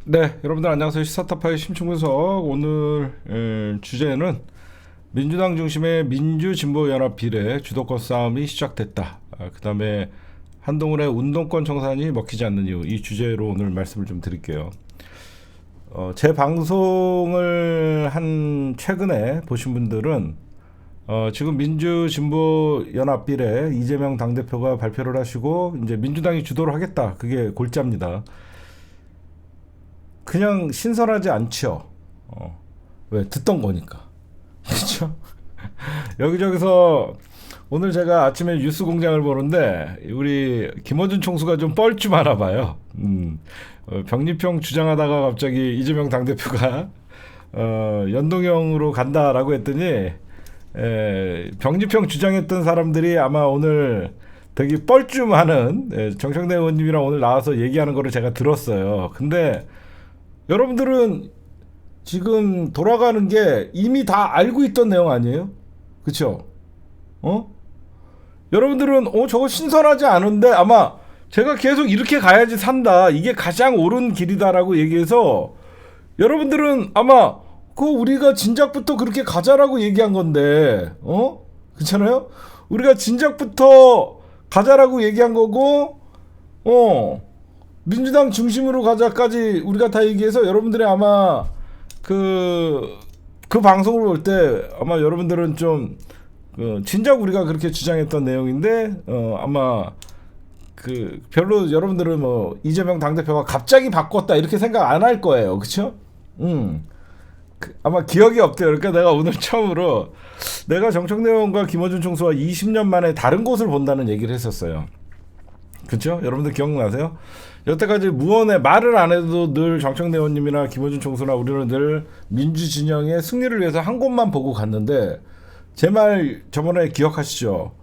네, 여러분들 안녕하세요. 시사타파의 심층분석. 오늘 주제는 민주당 중심의 민주진보연합 비례 주도권 싸움이 시작됐다. 그 다음에 한동훈의 운동권 청산이 먹히지 않는 이유, 이 주제로 오늘 말씀을 좀 드릴게요. 제 방송을 한 최근에 보신 분들은 지금 민주진보연합 비례 이재명 당대표가 발표를 하시고 이제 민주당이 주도를 하겠다. 그게 골자입니다. 그냥 신선하지 않죠. 왜? 듣던 거니까. 그렇죠? 여기저기서 오늘 제가 아침에 뉴스 공장을 보는데 우리 김어준 총수가 좀 뻘쭘하나 봐요. 병립형 주장하다가 갑자기 이재명 당대표가 연동형으로 간다라고 했더니 병립형 주장했던 사람들이 아마 오늘 되게 뻘쭘하는 정청래 의원님이랑 오늘 나와서 얘기하는 거를 제가 들었어요. 근데 여러분들은 지금 돌아가는 게 이미 다 알고 있던 내용 아니에요? 그쵸? 여러분들은 저거 신선하지 않은데 아마 제가 계속 이렇게 가야지 산다. 이게 가장 옳은 길이다라고 얘기해서 여러분들은 아마 우리가 진작부터 그렇게 가자라고 얘기한 건데 그렇잖아요? 우리가 진작부터 가자라고 얘기한 거고 민주당 중심으로 가자까지 우리가 다 얘기해서 여러분들이 아마 그 방송을 볼 때 아마 여러분들은 좀 진작 우리가 그렇게 주장했던 내용인데 아마 별로 여러분들은 뭐 이재명 당대표가 갑자기 바꿨다 이렇게 생각 안 할 거예요. 그쵸? 아마 기억이 없대요. 그러니까 내가 오늘 처음으로 내가 정청래 의원과 김어준 총수와 20년 만에 다른 곳을 본다는 얘기를 했었어요. 그렇죠? 여러분들 기억나세요? 여태까지 무언에 말을 안 해도 늘 정청래 의원님이나 김어준 총수나 우리는 늘 민주진영의 승리를 위해서 한 곳만 보고 갔는데 제 말 저번에 기억하시죠?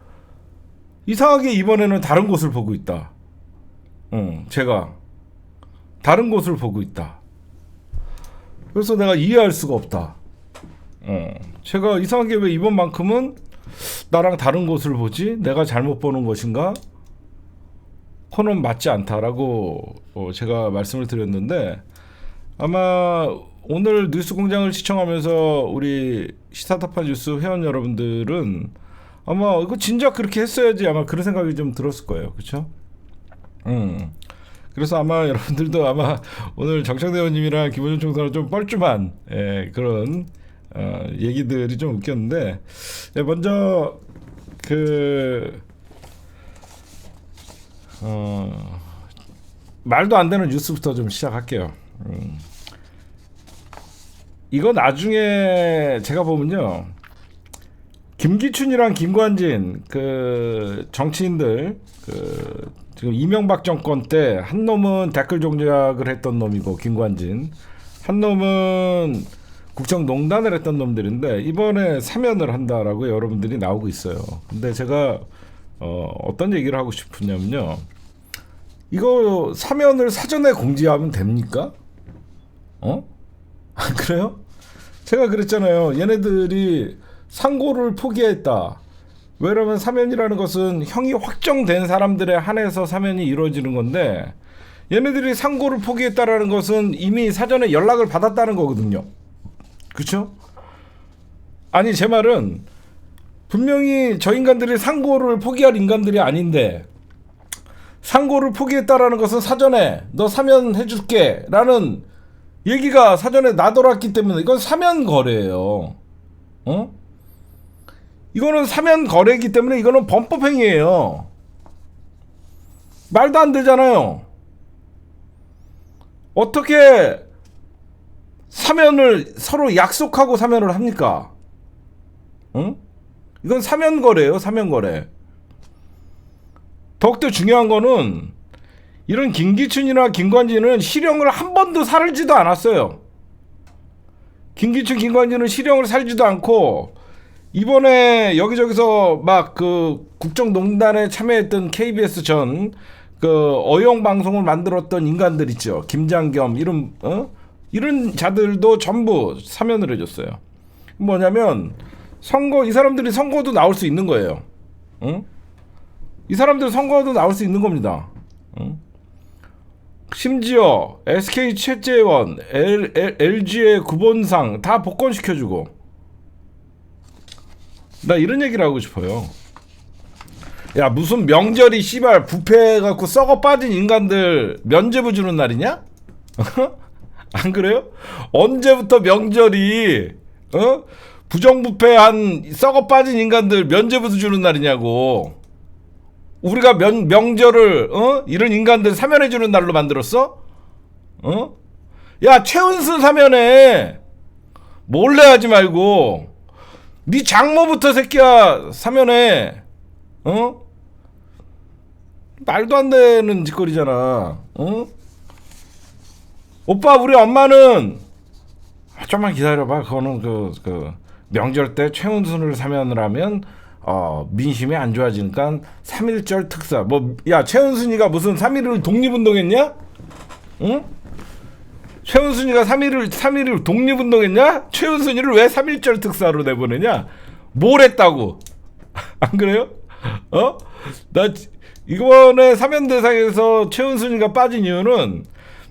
이상하게 이번에는 다른 곳을 보고 있다. 제가 다른 곳을 보고 있다. 그래서 내가 이해할 수가 없다. 제가 이상하게 왜 이번만큼은 나랑 다른 곳을 보지? 내가 잘못 보는 것인가? 그는 맞지 않다라고 제가 말씀을 드렸는데 아마 오늘 뉴스공장을 시청하면서 우리 시사타파 뉴스 회원 여러분들은 아마 이거 진작 그렇게 했어야지 아마 그런 생각이 좀 들었을 거예요. 그렇죠? 그래서 아마 여러분들도 아마 오늘 정청래 의원님이랑 김어준 총수랑 좀 뻘쭘한 그런 얘기들이 좀 웃겼는데 먼저 말도 안 되는 뉴스부터 좀 시작할게요. 이거 나중에 제가 보면요. 김기춘이랑 김관진 정치인들 지금 이명박 정권 때 한 놈은 댓글 종작을 했던 놈이고 김관진 한 놈은 국정농단을 했던 놈들인데 이번에 사면을 한다라고 여러분들이 나오고 있어요. 근데 제가 어떤 얘기를 하고 싶으냐면요. 이거 사면을 사전에 공지하면 됩니까? 그래요? 제가 그랬잖아요. 얘네들이 상고를 포기했다. 왜냐면 사면이라는 것은 형이 확정된 사람들에 한해서 사면이 이루어지는 건데 얘네들이 상고를 포기했다라는 것은 이미 사전에 연락을 받았다는 거거든요. 그렇죠? 아니 제 말은 분명히 저 인간들이 상고를 포기할 인간들이 아닌데 상고를 포기했다라는 것은 사전에 너 사면 해줄게 라는 얘기가 사전에 나돌았기 때문에 이건 사면 거래예요. 이거는 사면 거래이기 때문에 이거는 범법행위예요. 말도 안 되잖아요. 어떻게 사면을 서로 약속하고 사면을 합니까? 이건 사면 거래예요. 사면 거래. 더욱더 중요한 거는 이런 김기춘이나 김관진은 실형을 한 번도 살지도 않았어요. 김기춘, 김관진은 실형을 살지도 않고 이번에 여기저기서 막 국정농단에 참여했던 KBS 전 어용 방송을 만들었던 인간들 있죠. 김장겸 이런 자들도 전부 사면을 해줬어요. 뭐냐면 이 사람들이 선거도 나올 수 있는 거예요. 이 사람들 선거도 나올 수 있는 겁니다. 심지어 SK 최재원, LG의 구본상 다 복권시켜주고. 나 이런 얘기를 하고 싶어요. 야, 무슨 명절이 씨발 부패해갖고 썩어 빠진 인간들 면죄부 주는 날이냐? 안 그래요? 언제부터 명절이 부정부패한 썩어 빠진 인간들 면죄부 주는 날이냐고. 우리가 명절을 이런 인간들 사면해 주는 날로 만들었어? 야, 최은순 사면해. 몰래 하지 말고 네 장모부터 새끼야 사면해. 말도 안 되는 짓거리잖아. 오빠, 우리 엄마는 좀만 기다려봐. 그거는 그 명절 때 최은순을 사면을 하면 민심이 안 좋아지니까 3.1절 특사. 뭐, 야, 최은순이가 무슨 3.1을 독립운동했냐? 응? 최은순이가 3.1을 독립운동했냐? 최은순이를 왜 3.1절 특사로 내보내냐? 뭘 했다고? 안 그래요? 나 이번에 사면 대상에서 최은순이가 빠진 이유는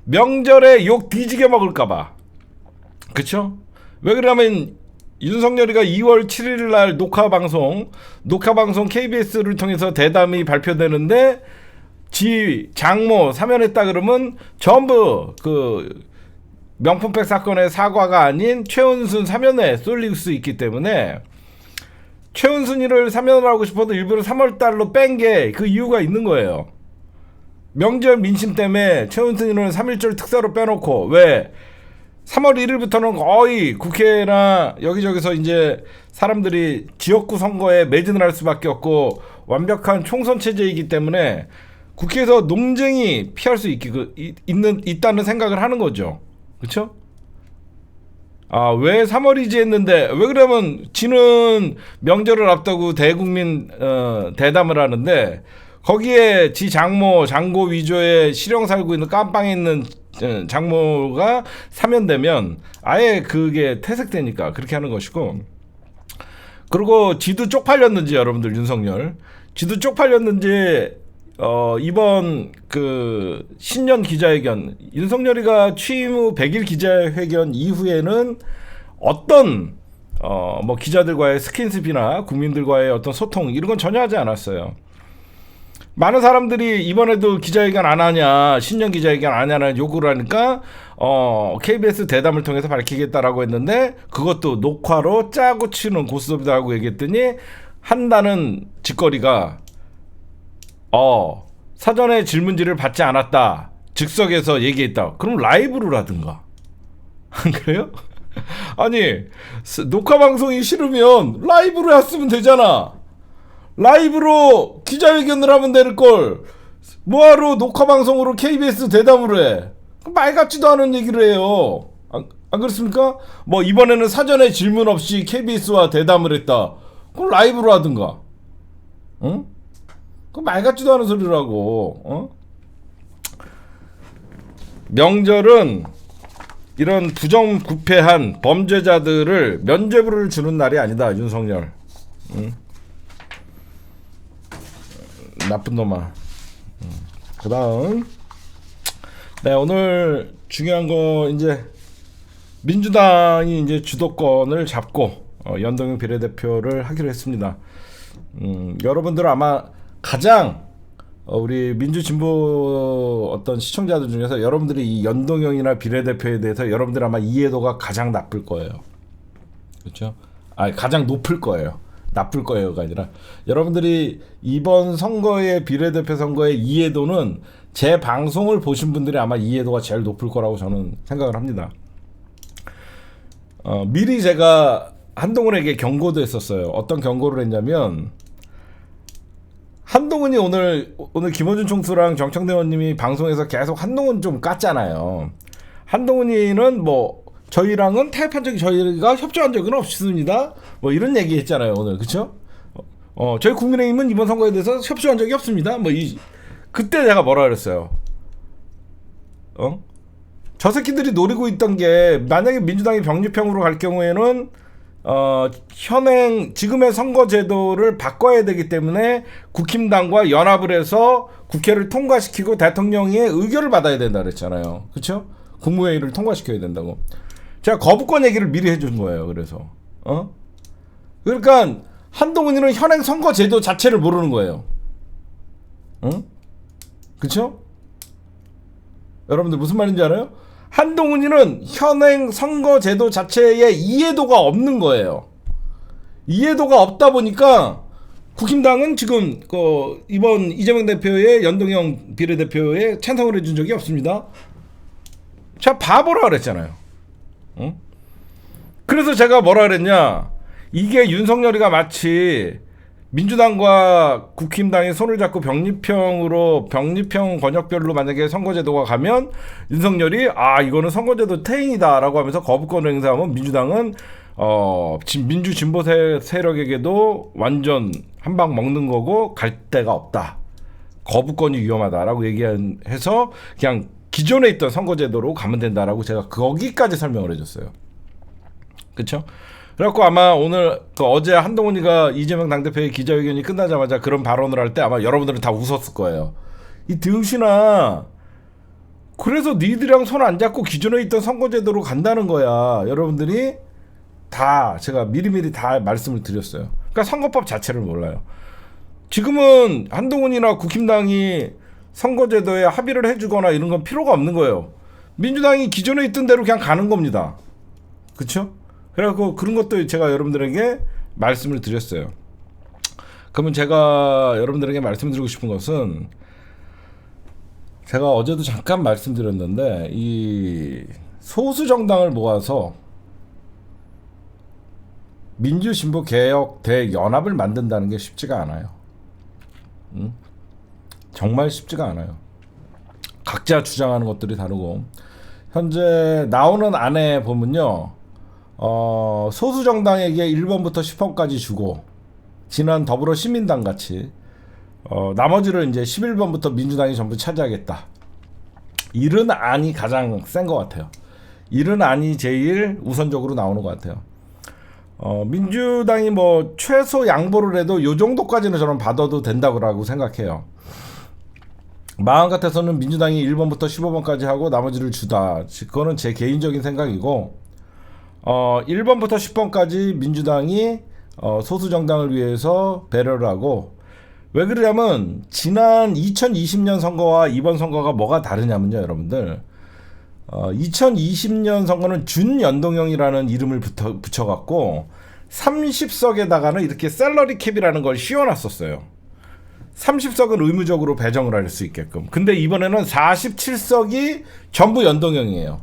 명절에 욕 뒤지게 먹을까봐. 그쵸? 왜 그러냐면 윤석열이가 2월 7일 날 녹화방송 KBS를 통해서 대담이 발표되는데 지 장모 사면했다 그러면 전부 그 명품백 사건의 사과가 아닌 최은순 사면에 쏠릴 수 있기 때문에 최은순이를 사면을 하고 싶어도 일부러 3월달로 뺀 게 그 이유가 있는 거예요. 명절 민심 때문에 최은순이는 3.1절 특사로 빼놓고, 왜 3월 1일부터는 거의 국회나 여기저기서 이제 사람들이 지역구 선거에 매진을 할 수밖에 없고 완벽한 총선 체제이기 때문에 국회에서 논쟁이 피할 수 있다는 생각을 하는 거죠. 그렇죠? 왜 3월이지 했는데, 왜 그러면 지는 명절을 앞두고 대국민 대담을 하는데 거기에 지 장고 위조에 실형 살고 있는 깜빵에 있는 장모가 사면되면 아예 그게 퇴색되니까 그렇게 하는 것이고, 그리고 지도 쪽팔렸는지, 여러분들 윤석열 지도 쪽팔렸는지 이번 그 신년 기자회견, 윤석열이가 취임 후 100일 기자회견 이후에는 어떤 뭐 기자들과의 스킨십이나 국민들과의 어떤 소통 이런 건 전혀 하지 않았어요. 많은 사람들이 이번에도 기자회견 안 하냐, 신년 기자회견 안 하냐 요구를 하니까 KBS 대담을 통해서 밝히겠다라고 했는데, 그것도 녹화로 짜고 치는 고스톱이다 하고 얘기했더니 한다는 짓거리가 사전에 질문지를 받지 않았다, 즉석에서 얘기했다. 그럼 라이브로 하든가. 안 그래요? 아니, 녹화 방송이 싫으면 라이브로 했으면 되잖아. 라이브로 기자회견을 하면 될걸 뭐하러 녹화 방송으로 KBS 대담을 해? 말 같지도 않은 얘기를 해요. 안 그렇습니까? 뭐 이번에는 사전에 질문 없이 KBS와 대담을 했다. 그럼 라이브로 하든가. 응? 그 말 같지도 않은 소리라고. 명절은 이런 부정부패한 범죄자들을 면죄부를 주는 날이 아니다, 윤석열. 응? 나쁜 놈아. 그 다음, 네, 오늘 중요한 거, 이제 민주당이 이제 주도권을 잡고 연동형 비례대표를 하기로 했습니다. 여러분들 아마 가장 우리 민주진보 어떤 시청자들 중에서 여러분들이 이 연동형이나 비례대표에 대해서 여러분들 아마 이해도가 가장 나쁠 거예요. 그렇죠? 가장 높을 거예요. 나쁠 거예요가 아니라, 여러분들이 이번 선거의 비례대표 선거의 이해도는 제 방송을 보신 분들이 아마 이해도가 제일 높을 거라고 저는 생각을 합니다. 미리 제가 한동훈에게 경고도 했었어요. 어떤 경고를 했냐면, 한동훈이 오늘 김어준 총수랑 정청래 의원님이 방송에서 계속 한동훈 좀 깠잖아요. 한동훈이는 뭐 저희랑은 타협한 적이, 저희가 협조한 적은 없습니다. 뭐 이런 얘기 했잖아요, 오늘. 그쵸? 저희 국민의힘은 이번 선거에 대해서 협조한 적이 없습니다. 그때 내가 뭐라 그랬어요? 저 새끼들이 노리고 있던 게, 만약에 민주당이 병립형으로 갈 경우에는 현행 지금의 선거 제도를 바꿔야 되기 때문에 국힘당과 연합을 해서 국회를 통과시키고 대통령의 의결을 받아야 된다 그랬잖아요. 그렇죠? 국무회의를 통과시켜야 된다고. 제가 거부권 얘기를 미리 해준 거예요. 그래서 그러니까 한동훈이는 현행 선거 제도 자체를 모르는 거예요. 그렇죠? 여러분들 무슨 말인지 알아요? 한동훈이는 현행 선거 제도 자체에 이해도가 없는 거예요. 이해도가 없다 보니까 국힘당은 지금 이번 이재명 대표의 연동형 비례대표에 찬성을 해준 적이 없습니다. 제가 바보라 그랬잖아요. 그래서 제가 뭐라 그랬냐, 이게 윤석열이가 마치 민주당과 국힘당이 손을 잡고 병립형 권역별로 만약에 선거제도가 가면 윤석열이 이거는 선거제도 퇴행이다라고 하면서 거부권을 행사하면 민주당은 민주 진보 세력에게도 완전 한 방 먹는 거고 갈 데가 없다. 거부권이 위험하다라고 얘기해서 그냥 기존에 있던 선거제도로 가면 된다라고 제가 거기까지 설명을 해줬어요. 그렇죠? 그래갖고 아마 오늘 어제 한동훈이가 이재명 당대표의 기자회견이 끝나자마자 그런 발언을 할 때 아마 여러분들은 다 웃었을 거예요. 이 등신아, 그래서 니들이랑 손 안 잡고 기존에 있던 선거제도로 간다는 거야. 여러분들이 다 제가 미리미리 다 말씀을 드렸어요. 그러니까 선거법 자체를 몰라요. 지금은 한동훈이나 국힘당이 선거제도에 합의를 해주거나 이런 건 필요가 없는 거예요. 민주당이 기존에 있던 대로 그냥 가는 겁니다. 그렇죠? 그래갖고 그런 것도 제가 여러분들에게 말씀을 드렸어요. 그러면 제가 여러분들에게 말씀드리고 싶은 것은, 제가 어제도 잠깐 말씀드렸는데 이 소수 정당을 모아서 민주진보개혁 대연합을 만든다는 게 쉽지가 않아요. 정말 쉽지가 않아요. 각자 주장하는 것들이 다르고, 현재 나오는 안에 보면요, 소수 정당에게 1번부터 10번까지 주고, 지난 더불어시민당 같이 나머지를 이제 11번부터 민주당이 전부 차지하겠다. 이런 안이 가장 센 것 같아요. 이런 안이 제일 우선적으로 나오는 것 같아요. 민주당이 뭐 최소 양보를 해도 요 정도까지는 저는 받아도 된다고 생각해요. 마음 같아서는 민주당이 1번부터 15번까지 하고 나머지를 주다. 그거는 제 개인적인 생각이고, 1번부터 10번까지 민주당이 소수 정당을 위해서 배려를 하고, 왜 그러냐면 지난 2020년 선거와 이번 선거가 뭐가 다르냐면요, 여러분들. 2020년 선거는 준연동형이라는 이름을 붙여갖고 30석에다가는 이렇게 셀러리 캡이라는 걸 씌워놨었어요. 30석은 의무적으로 배정을 할 수 있게끔. 근데 이번에는 47석이 전부 연동형이에요.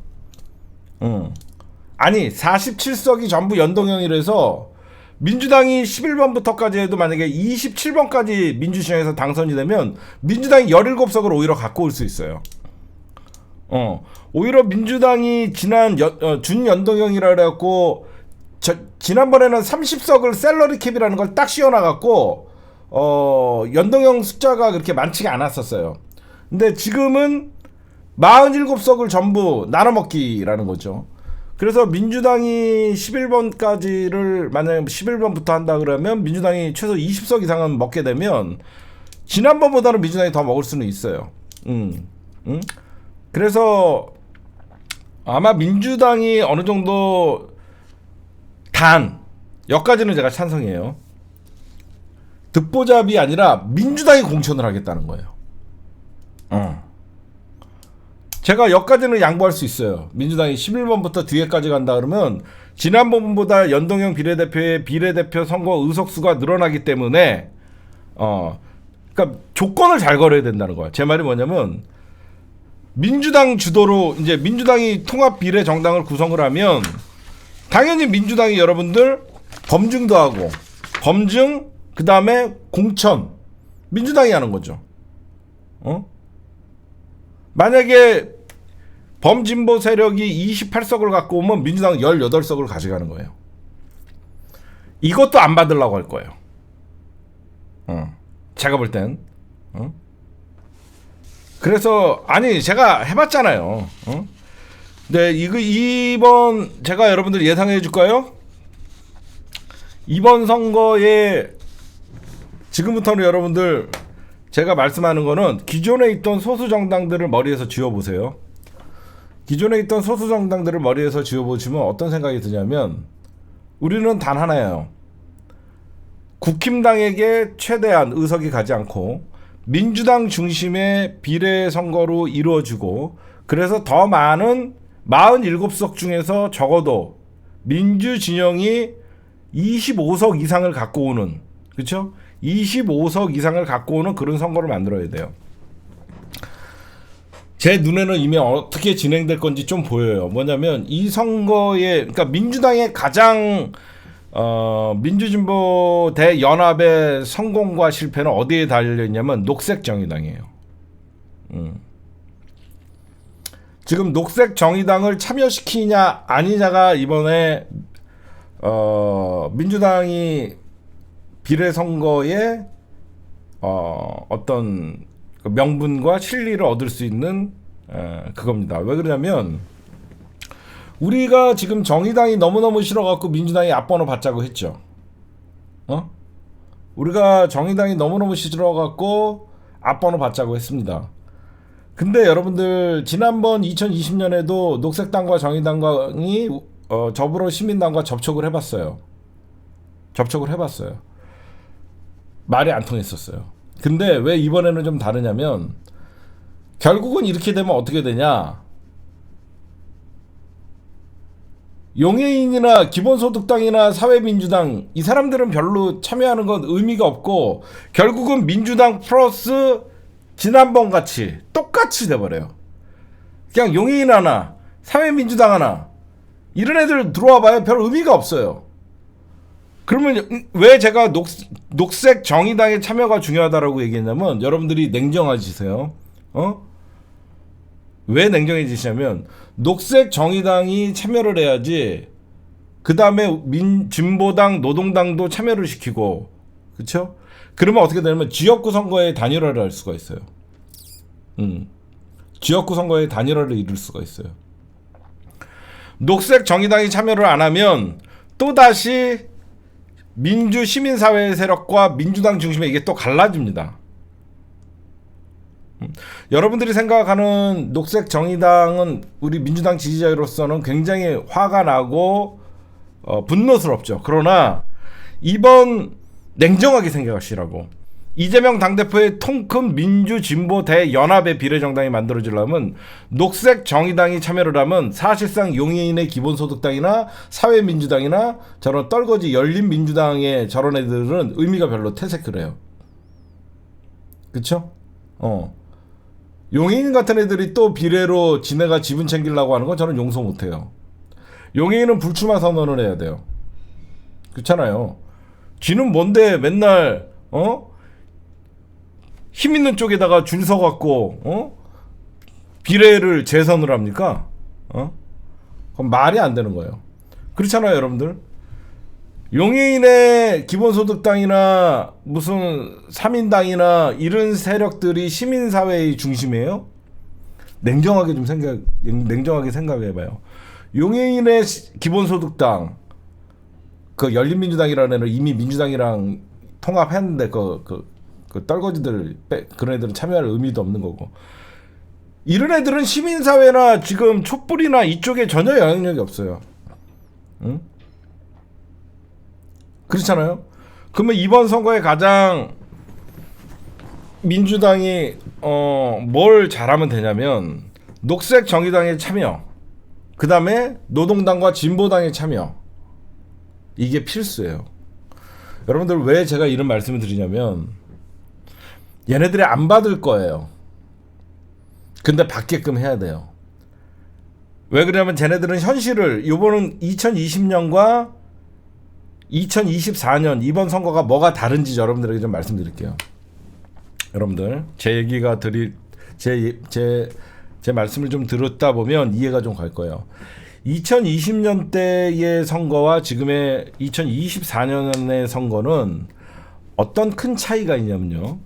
아니, 47석이 전부 연동형이라서 민주당이 11번부터까지 해도 만약에 27번까지 민주시장에서 당선이 되면 민주당이 17석을 오히려 갖고 올 수 있어요. 오히려 민주당이 지난 준연동형이라 그래갖고 지난번에는 30석을 셀러리 캡이라는 걸 딱 씌워놔갖고 연동형 숫자가 그렇게 많지가 않았었어요. 근데 지금은 47석을 전부 나눠먹기라는 거죠. 그래서 민주당이 11번까지를 만약에 11번부터 한다 그러면 민주당이 최소 20석 이상은 먹게 되면 지난번보다는 민주당이 더 먹을 수는 있어요. 그래서 아마 민주당이 어느 정도 여기까지는 제가 찬성이에요. 듣보잡이 아니라 민주당이 공천을 하겠다는 거예요. 제가 여기까지는 양보할 수 있어요. 민주당이 11번부터 뒤에까지 간다 그러면 지난번보다 연동형 비례대표의 비례대표 선거 의석수가 늘어나기 때문에 그러니까 조건을 잘 걸어야 된다는 거야. 제 말이 뭐냐면 민주당 주도로 이제 민주당이 통합 비례 정당을 구성을 하면 당연히 민주당이 여러분들 검증도 하고, 검증 그다음에 공천 민주당이 하는 거죠. 만약에 범진보 세력이 28석을 갖고 오면 민주당은 18석을 가져가는 거예요. 이것도 안 받으려고 할 거예요. 제가 볼 땐. 그래서 아니 제가 해봤잖아요. 네, 이번 제가 여러분들 예상해 줄까요? 이번 선거에 지금부터는 여러분들 제가 말씀하는 거는 기존에 있던 소수 정당들을 머리에서 지워보세요. 기존에 있던 소수 정당들을 머리에서 지워보시면 어떤 생각이 드냐면 우리는 단 하나예요. 국힘당에게 최대한 의석이 가지 않고 민주당 중심의 비례 선거로 이루어지고 그래서 더 많은 47석 중에서 적어도 민주 진영이 25석 이상을 갖고 오는, 그렇죠? 25석 이상을 갖고 오는 그런 선거를 만들어야 돼요. 제 눈에는 이미 어떻게 진행될 건지 좀 보여요. 뭐냐면 이 선거에 그러니까 민주당의 가장 민주진보 대연합의 성공과 실패는 어디에 달려 있냐면 녹색정의당이에요. 지금 녹색정의당을 참여시키냐 아니냐가 이번에 민주당이 비례선거에 어떤 명분과 실리를 얻을 수 있는 그겁니다. 왜 그러냐면 우리가 지금 정의당이 너무너무 싫어갖고 민주당이 앞번호 받자고 했죠. 우리가 정의당이 너무너무 싫어갖고 앞번호 받자고 했습니다. 근데 여러분들 지난번 2020년에도 녹색당과 정의당이 더불어 시민당과 접촉을 해봤어요. 말이 안 통했었어요. 근데 왜 이번에는 좀 다르냐면 결국은 이렇게 되면 어떻게 되냐, 용해인이나 기본소득당이나 사회민주당 이 사람들은 별로 참여하는 건 의미가 없고 결국은 민주당 플러스 지난번 같이 똑같이 돼버려요. 그냥 용해인 하나 사회민주당 하나 이런 애들 들어와 봐야 별 의미가 없어요. 그러면 왜 제가 녹색 정의당의 참여가 중요하다라고 얘기했냐면 여러분들이 냉정해지세요. 왜 냉정해지시냐면 녹색 정의당이 참여를 해야지 그 다음에 진보당 노동당도 참여를 시키고, 그렇죠? 그러면 어떻게 되냐면 지역구 선거에 단일화를 할 수가 있어요. 지역구 선거에 단일화를 이룰 수가 있어요. 녹색 정의당이 참여를 안 하면 또다시 민주 시민사회 세력과 민주당 중심에 이게 또 갈라집니다. 여러분들이 생각하는 녹색 정의당은 우리 민주당 지지자로서는 굉장히 화가 나고 분노스럽죠. 그러나 이번 냉정하게 생각하시라고. 이재명 당대표의 통큰 민주진보 대연합의 비례정당이 만들어지려면 녹색 정의당이 참여를 하면 사실상 용해인의 기본소득당이나 사회민주당이나 저런 떨거지 열린민주당의 저런 애들은 의미가 별로 퇴색을 해요. 그쵸? 용해인 같은 애들이 또 비례로 지네가 지분 챙기려고 하는 건 저는 용서 못해요. 용해인은 불출마 선언을 해야 돼요. 그렇잖아요. 지는 뭔데 맨날 힘 있는 쪽에다가 줄 서갖고 비례를 재선을 합니까? 그럼 말이 안 되는 거예요. 그렇잖아요, 여러분들. 용해인의 기본소득당이나 무슨 3인당이나 이런 세력들이 시민사회의 중심이에요? 냉정하게 생각해봐요. 용해인의 기본소득당, 그 열린민주당이라는 애는 이미 민주당이랑 통합했는데 그 떨거지들 그런 애들은 참여할 의미도 없는 거고, 이런 애들은 시민사회나 지금 촛불이나 이쪽에 전혀 영향력이 없어요. 응? 그렇잖아요. 그러면 이번 선거에 가장 민주당이 뭘 잘하면 되냐면 녹색 정의당의 참여, 그 다음에 노동당과 진보당의 참여, 이게 필수예요. 여러분들 왜 제가 이런 말씀을 드리냐면 얘네들이 안 받을 거예요. 근데 받게끔 해야 돼요. 왜 그러냐면 쟤네들은 현실을, 이번은 2020년과 2024년 이번 선거가 뭐가 다른지 여러분들에게 좀 말씀드릴게요. 여러분들 제 얘기가 제 말씀을 좀 들었다 보면 이해가 좀 갈 거예요. 2020년 때의 선거와 지금의 2024년의 선거는 어떤 큰 차이가 있냐면요.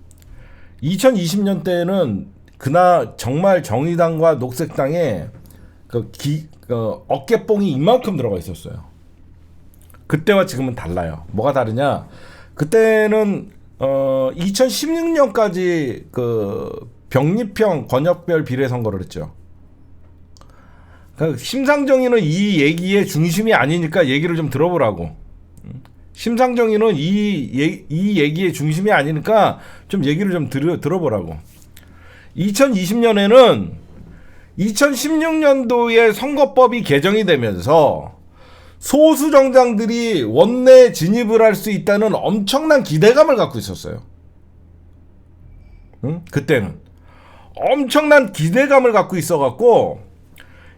2020년 때는 그나 정말 정의당과 녹색당에 어깨뽕이 이만큼 들어가 있었어요. 그때와 지금은 달라요. 뭐가 다르냐? 그때는 2016년까지 그 병립형 권역별 비례 선거를 했죠. 그러니까 심상정의는 이 얘기의 중심이 아니니까 얘기를 좀 들어보라고. 심상정의는 이 얘기의 중심이 아니니까 좀 얘기를 좀 들어보라고. 2020년에는 2016년도에 선거법이 개정이 되면서 소수 정당들이 원내에 진입을 할 수 있다는 엄청난 기대감을 갖고 있었어요. 그때는 엄청난 기대감을 갖고 있어갖고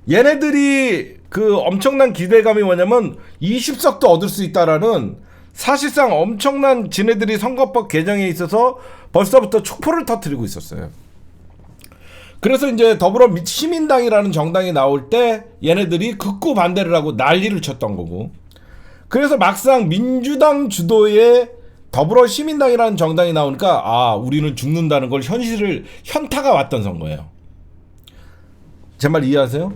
얘네들이 그 엄청난 기대감이 뭐냐면 20석도 얻을 수 있다라는 사실상 엄청난 지네들이 선거법 개정에 있어서 벌써부터 촉포를 터뜨리고 있었어요. 그래서 이제 더불어시민당이라는 정당이 나올 때 얘네들이 극구 반대를 하고 난리를 쳤던 거고, 그래서 막상 민주당 주도의 더불어시민당이라는 정당이 나오니까 아, 우리는 죽는다는 걸 현타가 왔던 선거예요. 제 말 이해하세요?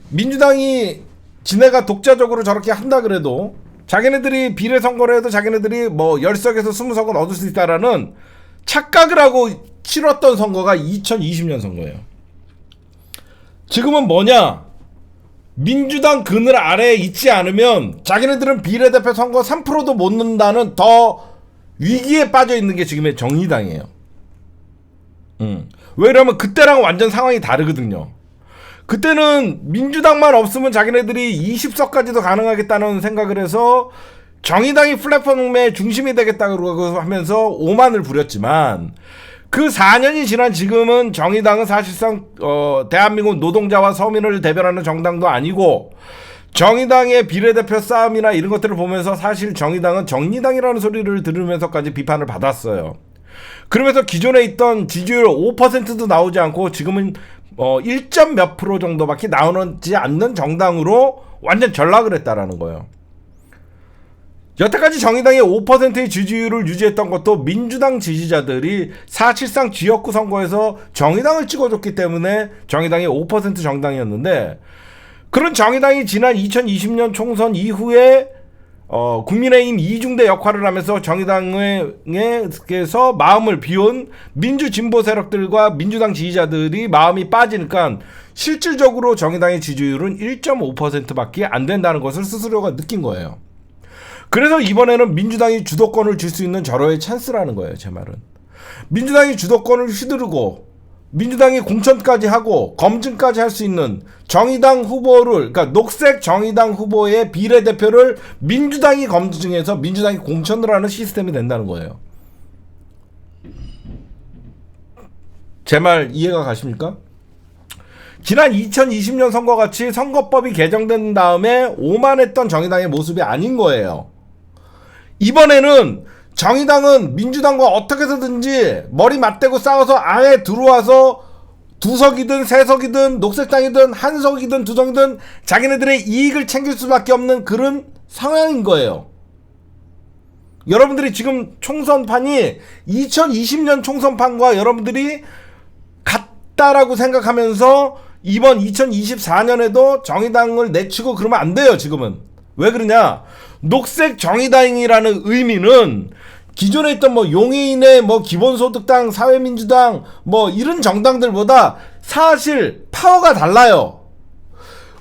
민주당이 지네가 독자적으로 저렇게 한다 그래도 자기네들이 비례 선거를 해도 자기네들이 뭐 10석에서 20석은 얻을 수 있다라는 착각을 하고 치렀던 선거가 2020년 선거예요. 지금은 뭐냐? 민주당 그늘 아래에 있지 않으면 자기네들은 비례대표 선거 3%도 못 넣는다는 더 위기에 빠져 있는 게 지금의 정의당이에요. 왜 그러면 그때랑 완전 상황이 다르거든요. 그때는 민주당만 없으면 자기네들이 20석까지도 가능하겠다는 생각을 해서 정의당이 플랫폼의 중심이 되겠다고 하면서 오만을 부렸지만, 그 4년이 지난 지금은 정의당은 사실상 대한민국 노동자와 서민을 대변하는 정당도 아니고, 정의당의 비례대표 싸움이나 이런 것들을 보면서 사실 정의당은 정의당이라는 소리를 들으면서까지 비판을 받았어요. 그러면서 기존에 있던 지지율 5%도 나오지 않고 지금은 1점 몇 프로 정도밖에 나오지 않는 정당으로 완전 전락을 했다라는 거예요. 여태까지 정의당이 5%의 지지율을 유지했던 것도 민주당 지지자들이 사실상 지역구 선거에서 정의당을 찍어줬기 때문에 정의당이 5% 정당이었는데, 그런 정의당이 지난 2020년 총선 이후에 국민의힘 이중대 역할을 하면서 정의당에서 마음을 비운 민주진보 세력들과 민주당 지지자들이 마음이 빠지니까 실질적으로 정의당의 지지율은 1.5%밖에 안 된다는 것을 스스로가 느낀 거예요. 그래서 이번에는 민주당이 주도권을 줄 수 있는 절호의 찬스라는 거예요. 제 말은 민주당이 주도권을 휘두르고 민주당이 공천까지 하고 검증까지 할 수 있는 정의당 후보를, 그러니까 녹색 정의당 후보의 비례대표를 민주당이 검증해서 민주당이 공천을 하는 시스템이 된다는 거예요. 제 말 이해가 가십니까? 지난 2020년 선거같이 선거법이 개정된 다음에 오만했던 정의당의 모습이 아닌 거예요. 이번에는 정의당은 민주당과 어떻게 해서든지 머리 맞대고 싸워서 안에 들어와서 2석이든 3석이든 녹색당이든 1석이든 2석이든 자기네들의 이익을 챙길 수밖에 없는 그런 상황인 거예요. 여러분들이 지금 총선판이 2020년 총선판과 여러분들이 같다라고 생각하면서 이번 2024년에도 정의당을 내치고 그러면 안 돼요. 지금은 왜 그러냐? 녹색 정의당이라는 의미는 기존에 있던 뭐 용해인의 뭐 기본소득당, 사회민주당 뭐 이런 정당들보다 사실 파워가 달라요.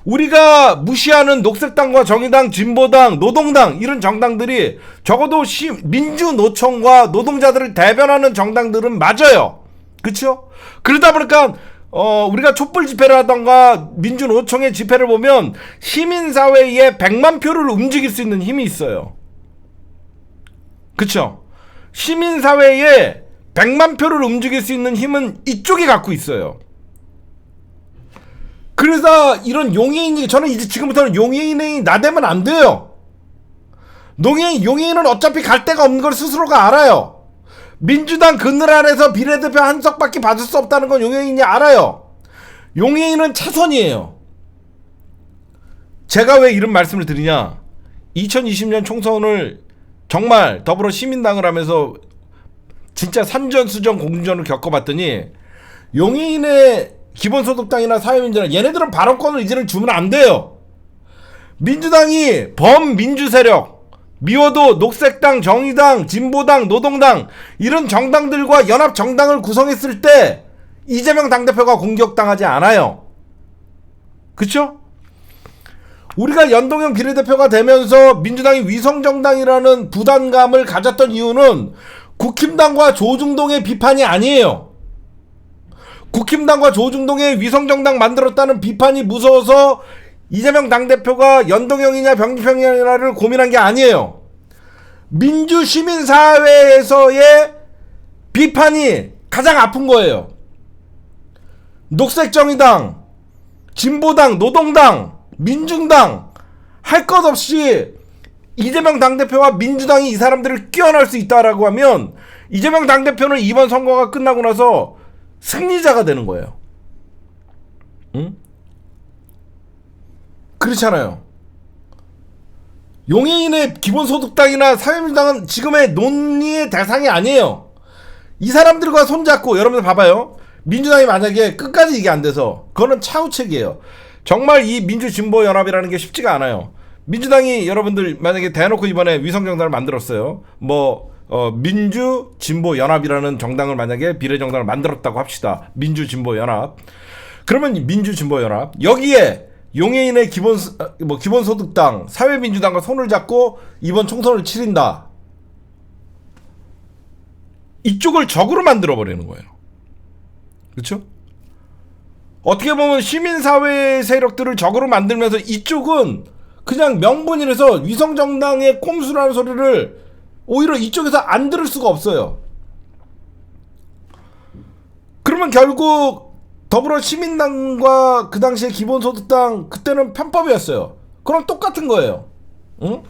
우리가 무시하는 녹색당과 정의당, 진보당, 노동당 이런 정당들이 적어도 민주노총과 노동자들을 대변하는 정당들은 맞아요. 그렇죠? 그러다 보니까 우리가 촛불 집회를 하던가 민주노총의 집회를 보면 시민사회에 100만 표를 움직일 수 있는 힘이 있어요. 그쵸? 시민사회에 100만 표를 움직일 수 있는 힘은 이쪽이 갖고 있어요. 그래서 이런 용해인이, 저는 이제 지금부터는 용해인이 나대면 안 돼요. 용해인은 어차피 갈 데가 없는 걸 스스로가 알아요. 민주당 그늘 안에서 비례대표 1석밖에 받을 수 없다는 건 용해인이 알아요. 용해인은 차선이에요. 제가 왜 이런 말씀을 드리냐? 2020년 총선을 정말 더불어 시민당을 하면서 진짜 산전수전 공전을 겪어봤더니 용해인의 기본소득당이나 사회민주당 얘네들은 발언권을 이제는 주면 안 돼요. 민주당이 범민주 세력, 미워도 녹색당, 정의당, 진보당, 노동당 이런 정당들과 연합 정당을 구성했을 때 이재명 당대표가 공격당하지 않아요. 그쵸? 우리가 연동형 비례대표가 되면서 민주당이 위성정당이라는 부담감을 가졌던 이유는 국힘당과 조중동의 비판이 아니에요. 국힘당과 조중동의 위성정당 만들었다는 비판이 무서워서 이재명 당대표가 연동형이냐 병립형이냐를 고민한 게 아니에요. 민주시민사회에서의 비판이 가장 아픈 거예요. 녹색정의당, 진보당, 노동당, 민중당 할 것 없이 이재명 당대표와 민주당이 이 사람들을 끼워넣을 수 있다라고 하면 이재명 당대표는 이번 선거가 끝나고 나서 승리자가 되는 거예요. 응? 그렇잖아요. 용해인의 기본소득당이나 사회민주당은 지금의 논의의 대상이 아니에요. 이 사람들과 손잡고 여러분들 봐봐요. 민주당이 만약에 끝까지 이게 안 돼서 그거는 차후책이에요. 정말 이 민주진보연합이라는 게 쉽지가 않아요. 민주당이 여러분들 만약에 대놓고 이번에 위성정당을 만들었어요. 민주진보연합이라는 정당을 만약에 비례정당을 만들었다고 합시다. 민주진보연합. 그러면 민주진보연합 여기에 용해인의 기본소득당, 사회민주당과 손을 잡고 이번 총선을 치른다. 이쪽을 적으로 만들어버리는 거예요. 그렇죠? 어떻게 보면 시민사회 세력들을 적으로 만들면서 이쪽은 그냥 명분이라서 위성정당의 꼼수라는 소리를 오히려 이쪽에서 안 들을 수가 없어요. 그러면 결국 더불어시민당과 그 당시에 기본소득당 그때는 편법이었어요. 그럼 똑같은 거예요. 응?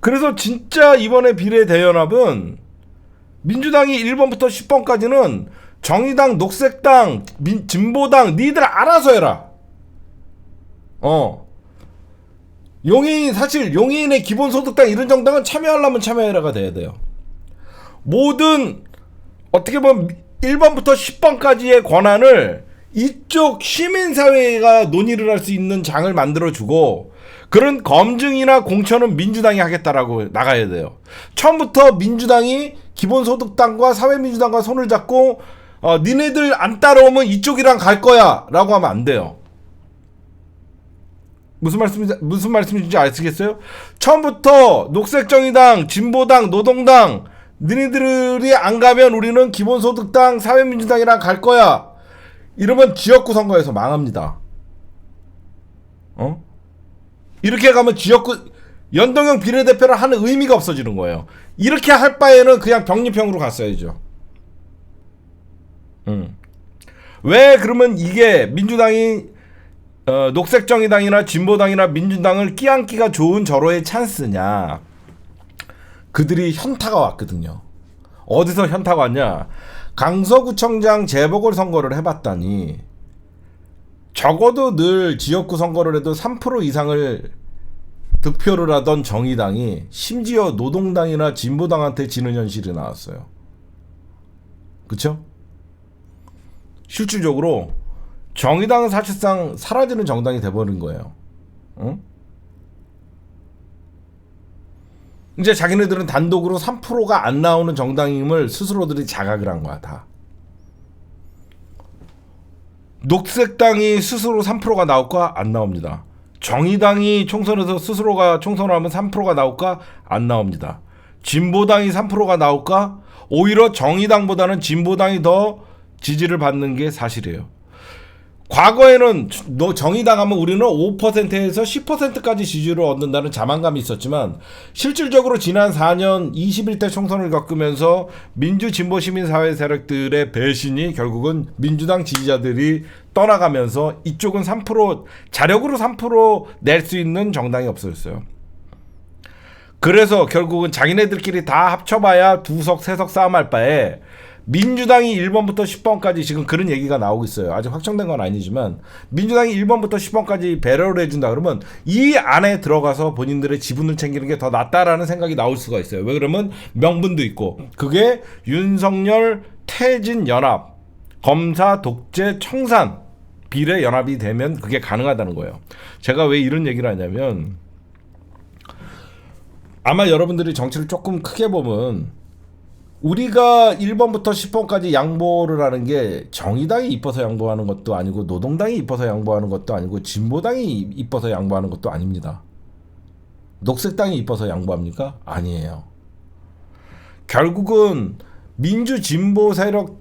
그래서 진짜 이번에 비례대연합은 민주당이 1번부터 10번까지는 정의당, 녹색당, 진보당 니들 알아서 해라. 용해인 사실 용해인의 기본소득당 이런 정당은 참여하려면 참여해라가 돼야 돼요. 모든 어떻게 보면 1번부터 10번까지의 권한을 이쪽 시민사회가 논의를 할 수 있는 장을 만들어주고 그런 검증이나 공천은 민주당이 하겠다라고 나가야 돼요. 처음부터 민주당이 기본소득당과 사회민주당과 손을 잡고 니네들 안 따라오면 이쪽이랑 갈 거야 라고 하면 안 돼요. 무슨 말씀인지 아시겠어요? 처음부터 녹색정의당, 진보당, 노동당 니네들이 안 가면 우리는 기본소득당, 사회민주당이랑 갈 거야. 이러면 지역구 선거에서 망합니다. 이렇게 가면 지역구 연동형 비례대표를 하는 의미가 없어지는 거예요. 이렇게 할 바에는 그냥 병립형으로 갔어야죠. 왜 그러면 이게 민주당이 녹색정의당이나 진보당이나 민주당을 끼안기가 좋은 절호의 찬스냐? 그들이 현타가 왔거든요. 어디서 현타가 왔냐? 강서구청장 재보궐선거를 해봤다니 적어도 늘 지역구 선거를 해도 3% 이상을 득표를 하던 정의당이 심지어 노동당이나 진보당한테 지는 현실이 나왔어요. 그쵸? 실질적으로 정의당은 사실상 사라지는 정당이 돼버린 거예요. 응? 이제 자기네들은 단독으로 3%가 안 나오는 정당임을 스스로들이 자각을 한 거야, 다. 녹색당이 스스로 3%가 나올까? 안 나옵니다. 정의당이 총선에서 스스로가 총선을 하면 3%가 나올까? 안 나옵니다. 진보당이 3%가 나올까? 오히려 정의당보다는 진보당이 더 지지를 받는 게 사실이에요. 과거에는 정의당 하면 우리는 5%에서 10%까지 지지를 얻는다는 자만감이 있었지만 실질적으로 지난 4년 21대 총선을 겪으면서 민주 진보 시민사회 세력들의 배신이 결국은 민주당 지지자들이 떠나가면서 이쪽은 3% 자력으로 3% 낼 수 있는 정당이 없어졌어요. 그래서 결국은 자기네들끼리 다 합쳐봐야 2석 3석 싸움할 바에 민주당이 1번부터 10번까지 지금 그런 얘기가 나오고 있어요. 아직 확정된 건 아니지만 민주당이 1번부터 10번까지 배려를 해준다 그러면 이 안에 들어가서 본인들의 지분을 챙기는 게 더 낫다라는 생각이 나올 수가 있어요. 왜 그러면 명분도 있고 그게 윤석열 퇴진 연합 검사 독재 청산 비례 연합이 되면 그게 가능하다는 거예요. 제가 왜 이런 얘기를 하냐면 아마 여러분들이 정치를 조금 크게 보면 우리가 1번부터 10번까지 양보를 하는 게 정의당이 이뻐서 양보하는 것도 아니고 노동당이 이뻐서 양보하는 것도 아니고 진보당이 이뻐서 양보하는 것도 아닙니다. 녹색당이 이뻐서 양보합니까? 아니에요. 결국은 민주 진보 세력들과의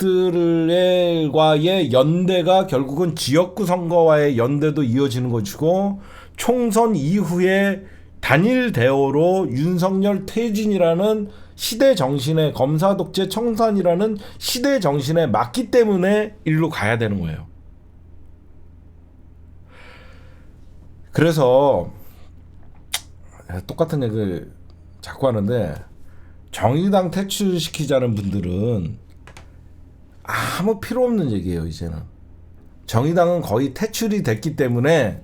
연대가 결국은 지역구 선거와의 연대도 이어지는 것이고 총선 이후에 단일 대오로 윤석열 퇴진이라는 시대 정신에 검사 독재 청산이라는 시대 정신에 맞기 때문에 일로 가야 되는 거예요. 그래서 똑같은 얘기를 자꾸 하는데 정의당 퇴출시키자는 분들은 아무 필요 없는 얘기예요. 이제는 정의당은 거의 퇴출이 됐기 때문에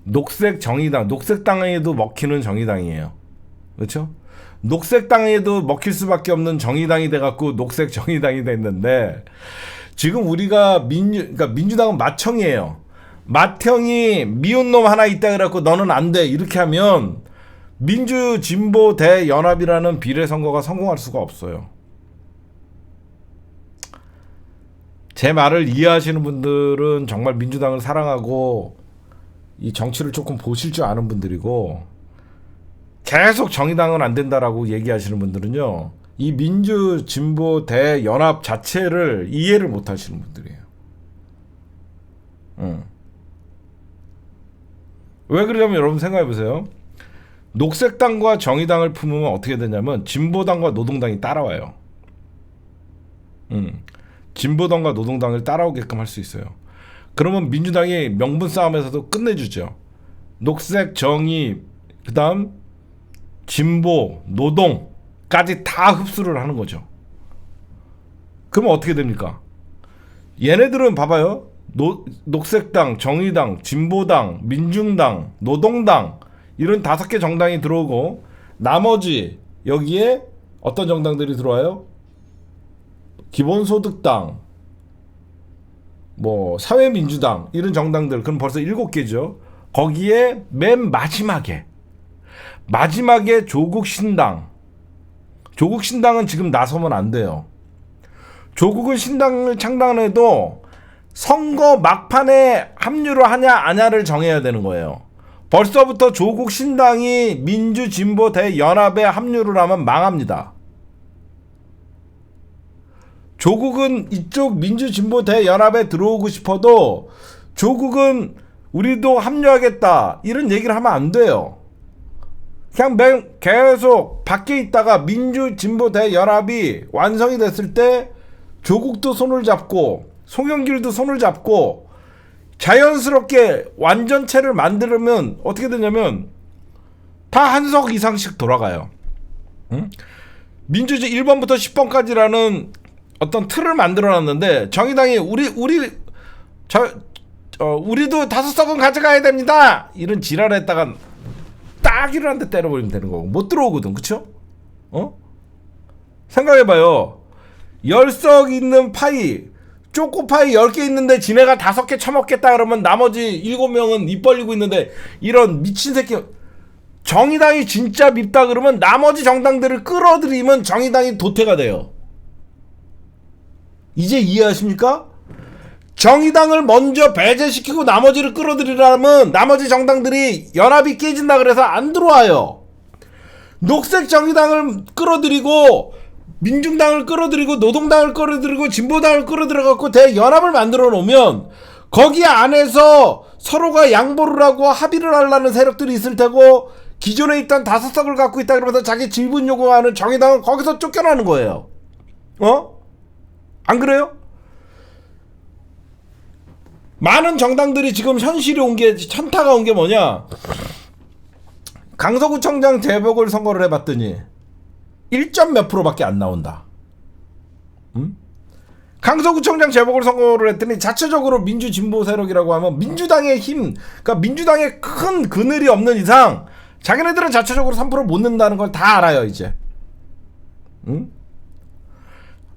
녹색 정의당, 녹색당에도 먹히는 정의당이에요. 그렇죠? 녹색당에도 먹힐 수밖에 없는 정의당이 돼갖고 녹색 정의당이 됐는데 지금 우리가 그러니까 민주당은 맏형이에요. 맏형이 미운 놈 하나 있다 그래갖고 너는 안 돼 이렇게 하면 민주 진보 대연합이라는 비례 선거가 성공할 수가 없어요. 제 말을 이해하시는 분들은 정말 민주당을 사랑하고 이 정치를 조금 보실 줄 아는 분들이고 계속 정의당은 안 된다라고 얘기하시는 분들은요. 이 민주 진보 대연합 자체를 이해를 못 하시는 분들이에요. 왜 그러냐면 여러분 생각해 보세요. 녹색당과 정의당을 품으면 어떻게 되냐면 진보당과 노동당이 따라와요. 진보당과 노동당을 따라오게끔 할 수 있어요. 그러면 민주당이 명분 싸움에서도 끝내주죠. 녹색, 정의, 그 다음 진보, 노동까지 다 흡수를 하는 거죠. 그러면 어떻게 됩니까? 얘네들은 봐봐요. 녹색당, 정의당, 진보당, 민중당, 노동당 이런 5개 정당이 들어오고 나머지 여기에 어떤 정당들이 들어와요? 기본소득당, 뭐 사회민주당 이런 정당들 그럼 벌써 7개죠. 거기에 맨 마지막에 조국신당. 조국신당은 지금 나서면 안 돼요. 조국은 신당을 창당해도 선거 막판에 합류를 하냐 아냐를 정해야 되는 거예요. 벌써부터 조국신당이 민주진보대연합에 합류를 하면 망합니다. 조국은 이쪽 민주진보대연합에 들어오고 싶어도 조국은 우리도 합류하겠다 이런 얘기를 하면 안 돼요. 그냥 계속 밖에 있다가 민주진보대연합이 완성이 됐을 때 조국도 손을 잡고 송영길도 손을 잡고 자연스럽게 완전체를 만들면 어떻게 되냐면 다 한석 이상씩 돌아가요. 민주주의 1번부터 10번까지라는 어떤 틀을 만들어놨는데 정의당이 우리도 5석은 가져가야 됩니다 이런 지랄을 했다가 따기를 한 대 때려버리면 되는 거고 못 들어오거든. 그쵸? 생각해봐요. 10석 있는 파이 초코파이 10개 있는데 지네가 5개 처먹겠다 그러면 나머지 7명은 입 벌리고 있는데 이런 미친 새끼 정의당이 진짜 밉다 그러면 나머지 정당들을 끌어들이면 정의당이 도태가 돼요. 이제 이해하십니까? 정의당을 먼저 배제시키고 나머지를 끌어들이려면 나머지 정당들이 연합이 깨진다 그래서 안 들어와요. 녹색 정의당을 끌어들이고 민중당을 끌어들이고 노동당을 끌어들이고 진보당을 끌어들여갖고 대연합을 만들어 놓으면 거기 안에서 서로가 양보를 하고 합의를 하려는 세력들이 있을 테고 기존에 있던 5석을 갖고 있다 그러면서 자기 질분 요구하는 정의당은 거기서 쫓겨나는 거예요. 안 그래요? 많은 정당들이 지금 현실이 현타가 온 게 뭐냐? 강서구청장 재보궐선거를 해봤더니 1점 몇 프로밖에 안 나온다. 강서구청장 재보궐선거를 했더니 자체적으로 민주진보 세력이라고 하면 민주당의 힘, 그러니까 민주당의 큰 그늘이 없는 이상 자기네들은 자체적으로 3% 못 낸다는 걸 다 알아요 이제.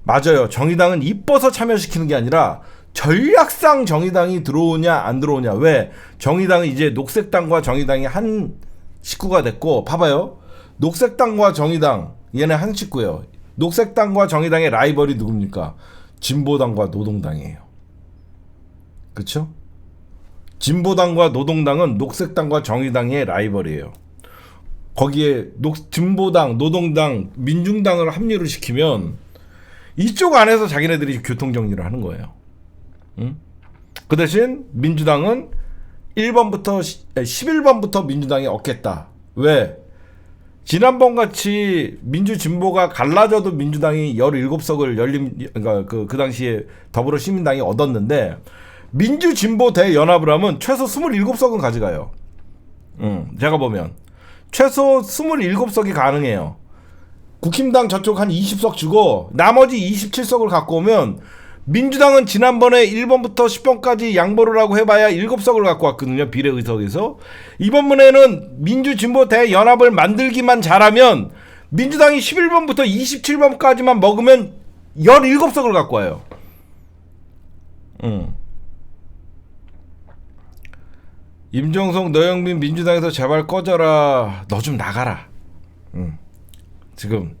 맞아요. 정의당은 이뻐서 참여시키는 게 아니라 전략상 정의당이 들어오냐 안 들어오냐. 왜? 정의당은 이제 녹색당과 정의당이 한 식구가 됐고, 봐봐요. 녹색당과 정의당 얘네 한 식구예요. 녹색당과 정의당의 라이벌이 누굽니까? 진보당과 노동당이에요. 그렇죠? 진보당과 노동당은 녹색당과 정의당의 라이벌이에요. 거기에 진보당, 노동당, 민중당을 합류를 시키면 이쪽 안에서 자기네들이 교통정리를 하는 거예요. 응? 그 대신 민주당은 1번부터 11번부터 민주당이 얻겠다. 왜? 지난번 같이 민주 진보가 갈라져도 민주당이 17석을 그러니까 그 당시에 더불어시민당이 얻었는데, 민주 진보 대연합을 하면 최소 27석은 가져가요. 제가 보면 최소 27석이 가능해요. 국힘당 저쪽 한 20석 주고 나머지 27석을 갖고 오면, 민주당은 지난번에 1번부터 10번까지 양보를 하고 해봐야 7석을 갖고 왔거든요. 비례의석에서. 이번에는 민주진보 대연합을 만들기만 잘하면 민주당이 11번부터 27번까지만 먹으면 17석을 갖고 와요. 임종석, 노영민 민주당에서 제발 꺼져라. 너 좀 나가라. 지금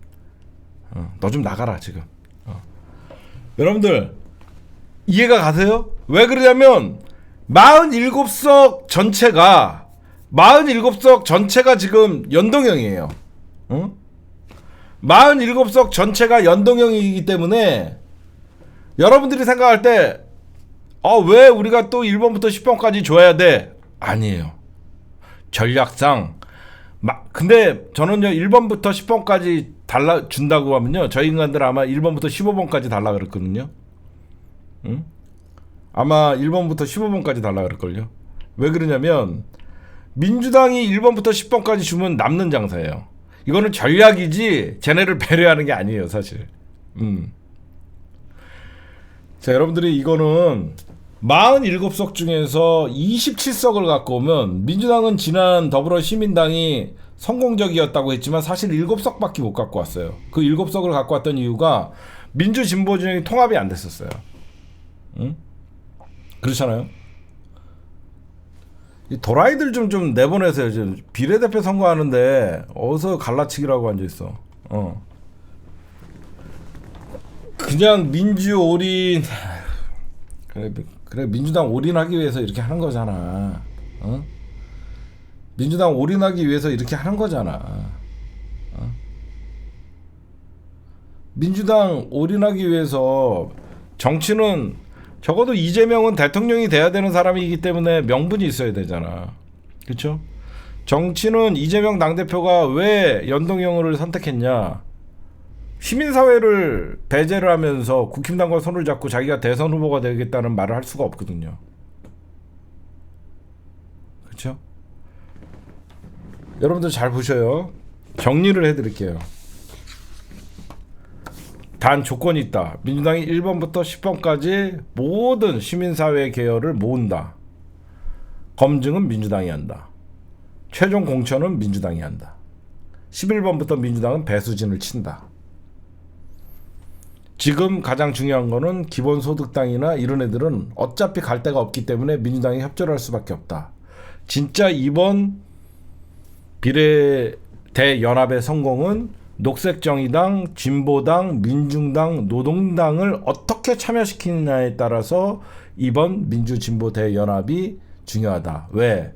너 좀 나가라 지금. 여러분들 이해가 가세요? 왜 그러냐면 47석 전체가 지금 연동형이에요. 47석 전체가 연동형이기 때문에 여러분들이 생각할 때 왜 우리가 또 1번부터 10번까지 줘야 돼? 아니에요. 전략상 근데 저는요 1번부터 10번까지 준다고 하면요, 저희 인간들 아마 1번부터 15번까지 달라 그랬거든요. 아마 1번부터 15번까지 달라 그럴걸요. 왜 그러냐면 민주당이 1번부터 10번까지 주면 남는 장사예요. 이거는 전략이지 쟤네를 배려하는 게 아니에요 사실. 자, 여러분들이 이거는 47석 중에서 27석을 갖고 오면, 민주당은 지난 더불어시민당이 성공적이었다고 했지만 사실 7석밖에 못 갖고 왔어요. 그 7석을 갖고 왔던 이유가 민주진보 진영이 통합이 안 됐었어요. 그렇잖아요. 이 도라이들 좀 내보내세요. 지금 비례대표 선거하는데 어디서 갈라치기라고 앉아있어. 그냥 민주 올인. 그래 민주당 올인하기 위해서 이렇게 하는 거잖아. 민주당 올인하기 위해서 이렇게 하는 거잖아. 민주당 올인하기 위해서, 정치는 적어도 이재명은 대통령이 돼야 되는 사람이기 때문에 명분이 있어야 되잖아. 그렇죠? 정치는 이재명 당대표가 왜 연동형을 선택했냐? 시민사회를 배제를 하면서 국힘당과 손을 잡고 자기가 대선 후보가 되겠다는 말을 할 수가 없거든요. 그렇죠? 여러분들 잘 보셔요. 정리를 해드릴게요. 단 조건이 있다. 민주당이 1번부터 10번까지 모든 시민사회 계열을 모은다. 검증은 민주당이 한다. 최종 공천은 민주당이 한다. 11번부터 민주당은 배수진을 친다. 지금 가장 중요한 거는 기본소득당이나 이런 애들은 어차피 갈 데가 없기 때문에 민주당이 협조를 할 수밖에 없다. 진짜 이번 비례대연합의 성공은 녹색정의당, 진보당, 민중당, 노동당을 어떻게 참여시키느냐에 따라서 이번 민주진보대연합이 중요하다. 왜?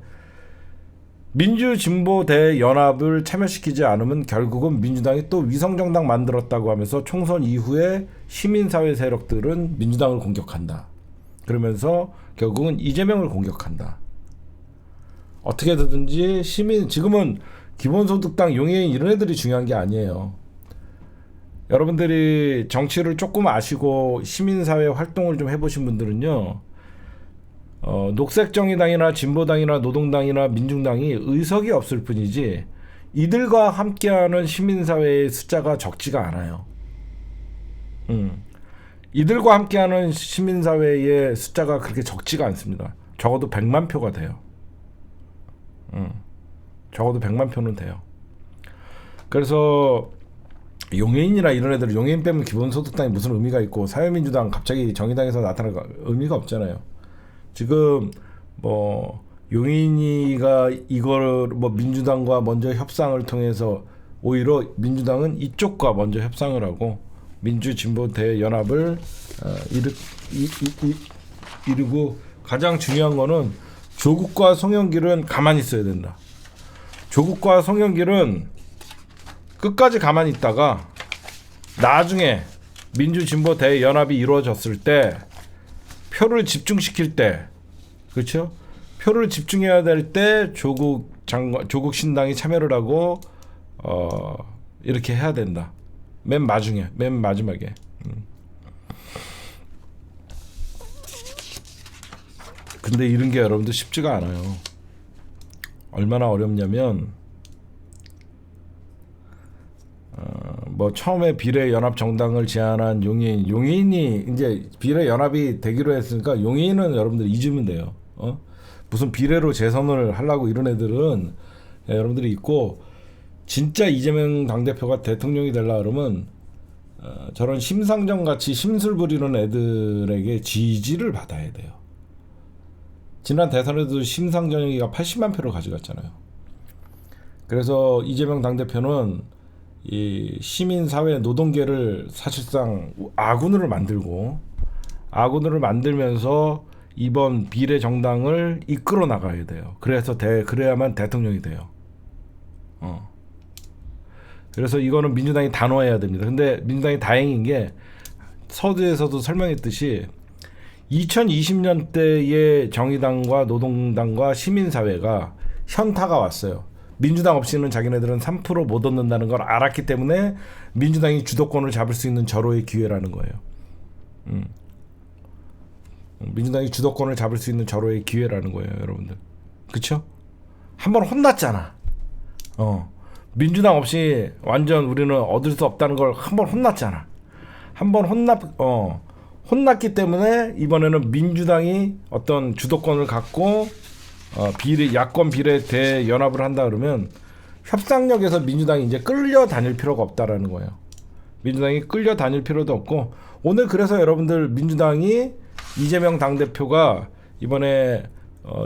민주진보대연합을 참여시키지 않으면 결국은 민주당이 또 위성정당 만들었다고 하면서 총선 이후에 시민사회 세력들은 민주당을 공격한다. 그러면서 결국은 이재명을 공격한다. 어떻게 되든지 지금은 기본소득당, 용해인 이런 애들이 중요한 게 아니에요. 여러분들이 정치를 조금 아시고 시민사회 활동을 좀 해보신 분들은요, 녹색정의당이나 진보당이나 노동당이나 민중당이 의석이 없을 뿐이지 이들과 함께하는 시민사회의 숫자가 적지가 않아요. 이들과 함께하는 시민사회의 숫자가 그렇게 적지가 않습니다. 적어도 100만 표가 돼요. 적어도 100만 표는 돼요. 그래서 용해인이나 이런 애들 용해인 빼면 기본소득당이 무슨 의미가 있고 사회민주당 갑자기 정의당에서 나타날 의미가 없잖아요. 지금 뭐 용해인이가 이걸 뭐 민주당과 먼저 협상을 통해서 오히려 민주당은 이쪽과 먼저 협상을 하고 민주진보 대연합을 이루고 가장 중요한 거는 조국과 송영길은 가만히 있어야 된다. 조국과 송영길은 끝까지 가만히 있다가 나중에 민주진보 대연합이 이루어졌을 때 표를 집중시킬 때, 그렇죠? 표를 집중해야 될 때 조국 신당이 참여를 하고 이렇게 해야 된다. 맨 마지막에. 근데 이런 게 여러분들 쉽지가 않아요. 얼마나 어렵냐면 뭐 처음에 비례연합정당을 제안한 용해인이 이제 비례연합이 되기로 했으니까 용해인은 여러분들 잊으면 돼요. 무슨 비례로 재선을 하려고 이런 애들은 여러분들이 있고, 진짜 이재명 당대표가 대통령이 되려 그러면 저런 심상정 같이 심술 부리는 애들에게 지지를 받아야 돼요. 지난 대선에도 심상정이가 80만 표를 가져갔잖아요. 그래서 이재명 당대표는 이 시민사회 노동계를 사실상 아군으로 만들면서 이번 비례 정당을 이끌어 나가야 돼요. 그래야만 대통령이 돼요. 그래서 이거는 민주당이 단호해야 됩니다. 근데 민주당이 다행인 게 서두에서도 설명했듯이 2020년대에 정의당과 노동당과 시민사회가 현타가 왔어요. 민주당 없이는 자기네들은 3% 못 얻는다는 걸 알았기 때문에 민주당이 주도권을 잡을 수 있는 절호의 기회라는 거예요. 민주당이 주도권을 잡을 수 있는 절호의 기회라는 거예요, 여러분들. 그쵸? 한번 혼났잖아. 민주당 없이 완전 우리는 얻을 수 없다는 걸 한번 혼났잖아. 혼났기 때문에 이번에는 민주당이 어떤 주도권을 갖고 야권 비례 대연합을 한다 그러면 협상력에서 민주당이 이제 끌려다닐 필요가 없다라는 거예요. 민주당이 끌려다닐 필요도 없고, 오늘 그래서 여러분들 민주당이 이재명 당대표가 이번에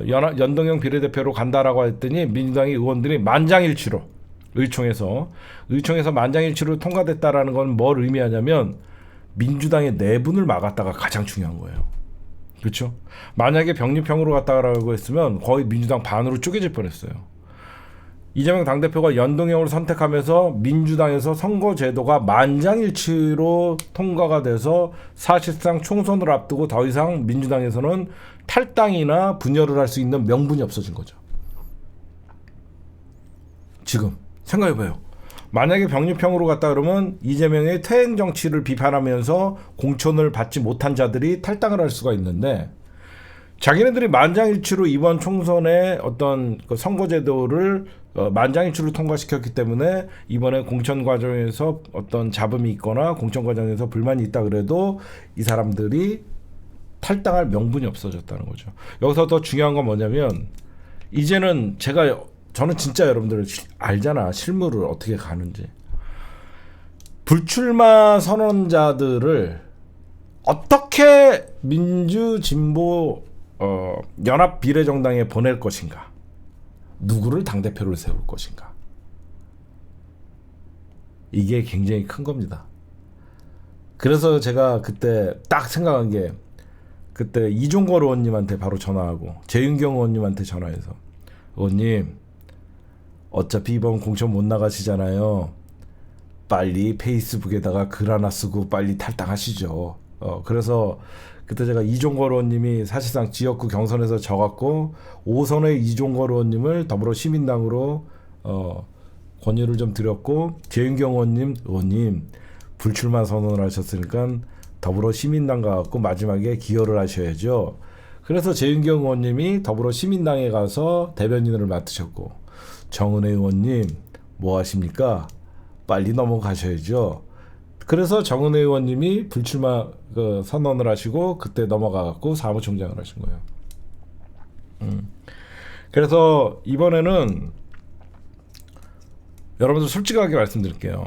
연동형 비례대표로 간다라고 했더니 민주당의 의원들이 만장일치로 의총에서 만장일치로 통과됐다라는 건 뭘 의미하냐면 민주당의 내분을 막았다가 가장 중요한 거예요. 그렇죠? 만약에 병립형으로 갔다라고 했으면 거의 민주당 반으로 쪼개질 뻔했어요. 이재명 당대표가 연동형을 선택하면서 민주당에서 선거제도가 만장일치로 통과가 돼서 사실상 총선을 앞두고 더 이상 민주당에서는 탈당이나 분열을 할 수 있는 명분이 없어진 거죠. 지금 생각해봐요. 만약에 병립형으로 갔다 그러면 이재명의 퇴행 정치를 비판하면서 공천을 받지 못한 자들이 탈당을 할 수가 있는데, 자기네들이 만장일치로 이번 총선의 어떤 그 선거제도를 만장일치로 통과시켰기 때문에 이번에 공천 과정에서 어떤 잡음이 있거나 공천 과정에서 불만이 있다 그래도 이 사람들이 탈당할 명분이 없어졌다는 거죠. 여기서 더 중요한 건 뭐냐면, 이제는 저는 진짜 여러분들 알잖아, 실무를 어떻게 가는지. 불출마 선언자들을 어떻게 민주진보 연합 비례정당에 보낼 것인가, 누구를 당대표를 세울 것인가, 이게 굉장히 큰 겁니다. 그래서 제가 그때 딱 생각한 게, 그때 이종걸 의원님한테 바로 전화하고 재윤경 의원님한테 전화해서, 의원님 어차피 이번 공천 못 나가시잖아요. 빨리 페이스북에다가 글 하나 쓰고 빨리 탈당하시죠. 그래서 그때 제가 이종걸 의원님이 사실상 지역구 경선에서 져갖고 5선의 이종걸 의원님을 더불어시민당으로 권유를 좀 드렸고, 재윤경 의원님 불출마 선언을 하셨으니까 더불어시민당 가갖고 마지막에 기여를 하셔야죠. 그래서 재윤경 의원님이 더불어시민당에 가서 대변인을 맡으셨고, 정은혜 의원님 뭐 하십니까? 빨리 넘어가셔야죠. 그래서 정은혜 의원님이 불출마 선언을 하시고 그때 넘어가갖고 사무총장을 하신 거예요. 그래서 이번에는 여러분들 솔직하게 말씀드릴게요.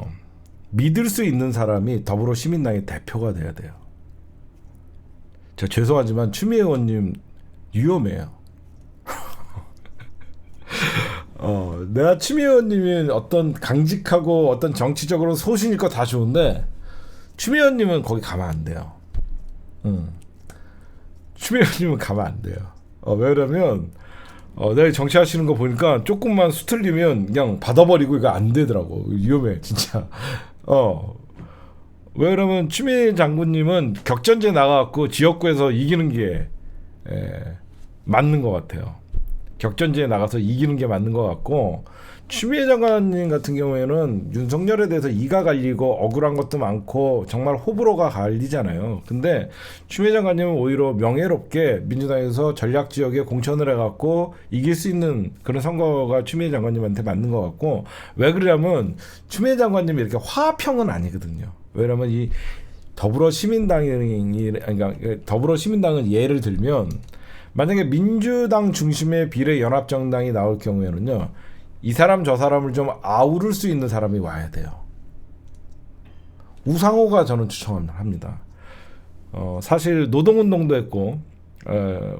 믿을 수 있는 사람이 더불어시민당의 대표가 돼야 돼요. 저 죄송하지만 추미애 의원님 위험해요. 내가 추미애 의원님이 어떤 강직하고 어떤 정치적으로 소신있고 다 좋은데 추미애 의원님은 거기 가면 안 돼요. 추미애 의원님은 가면 안 돼요. 왜냐면 내가 정치하시는 거 보니까 조금만 수틀리면 그냥 받아버리고 이거 안 되더라고. 위험해 진짜. 왜냐면 추미애 장군님은 격전지에 나가갖고 지역구에서 이기는 게 맞는 것 같아요. 격전지에 나가서 이기는 게 맞는 것 같고, 추미애 장관님 같은 경우에는 윤석열에 대해서 이가 갈리고 억울한 것도 많고 정말 호불호가 갈리잖아요. 근데 추미애 장관님은 오히려 명예롭게 민주당에서 전략지역에 공천을 해갖고 이길 수 있는 그런 선거가 추미애 장관님한테 맞는 것 같고, 왜 그러냐면 추미애 장관님이 이렇게 화평은 아니거든요. 왜냐면 이 더불어시민당은 예를 들면 만약에 민주당 중심의 비례연합정당이 나올 경우에는요, 이 사람 저 사람을 좀 아우를 수 있는 사람이 와야 돼요. 우상호가 저는 추천합니다. 사실 노동운동도 했고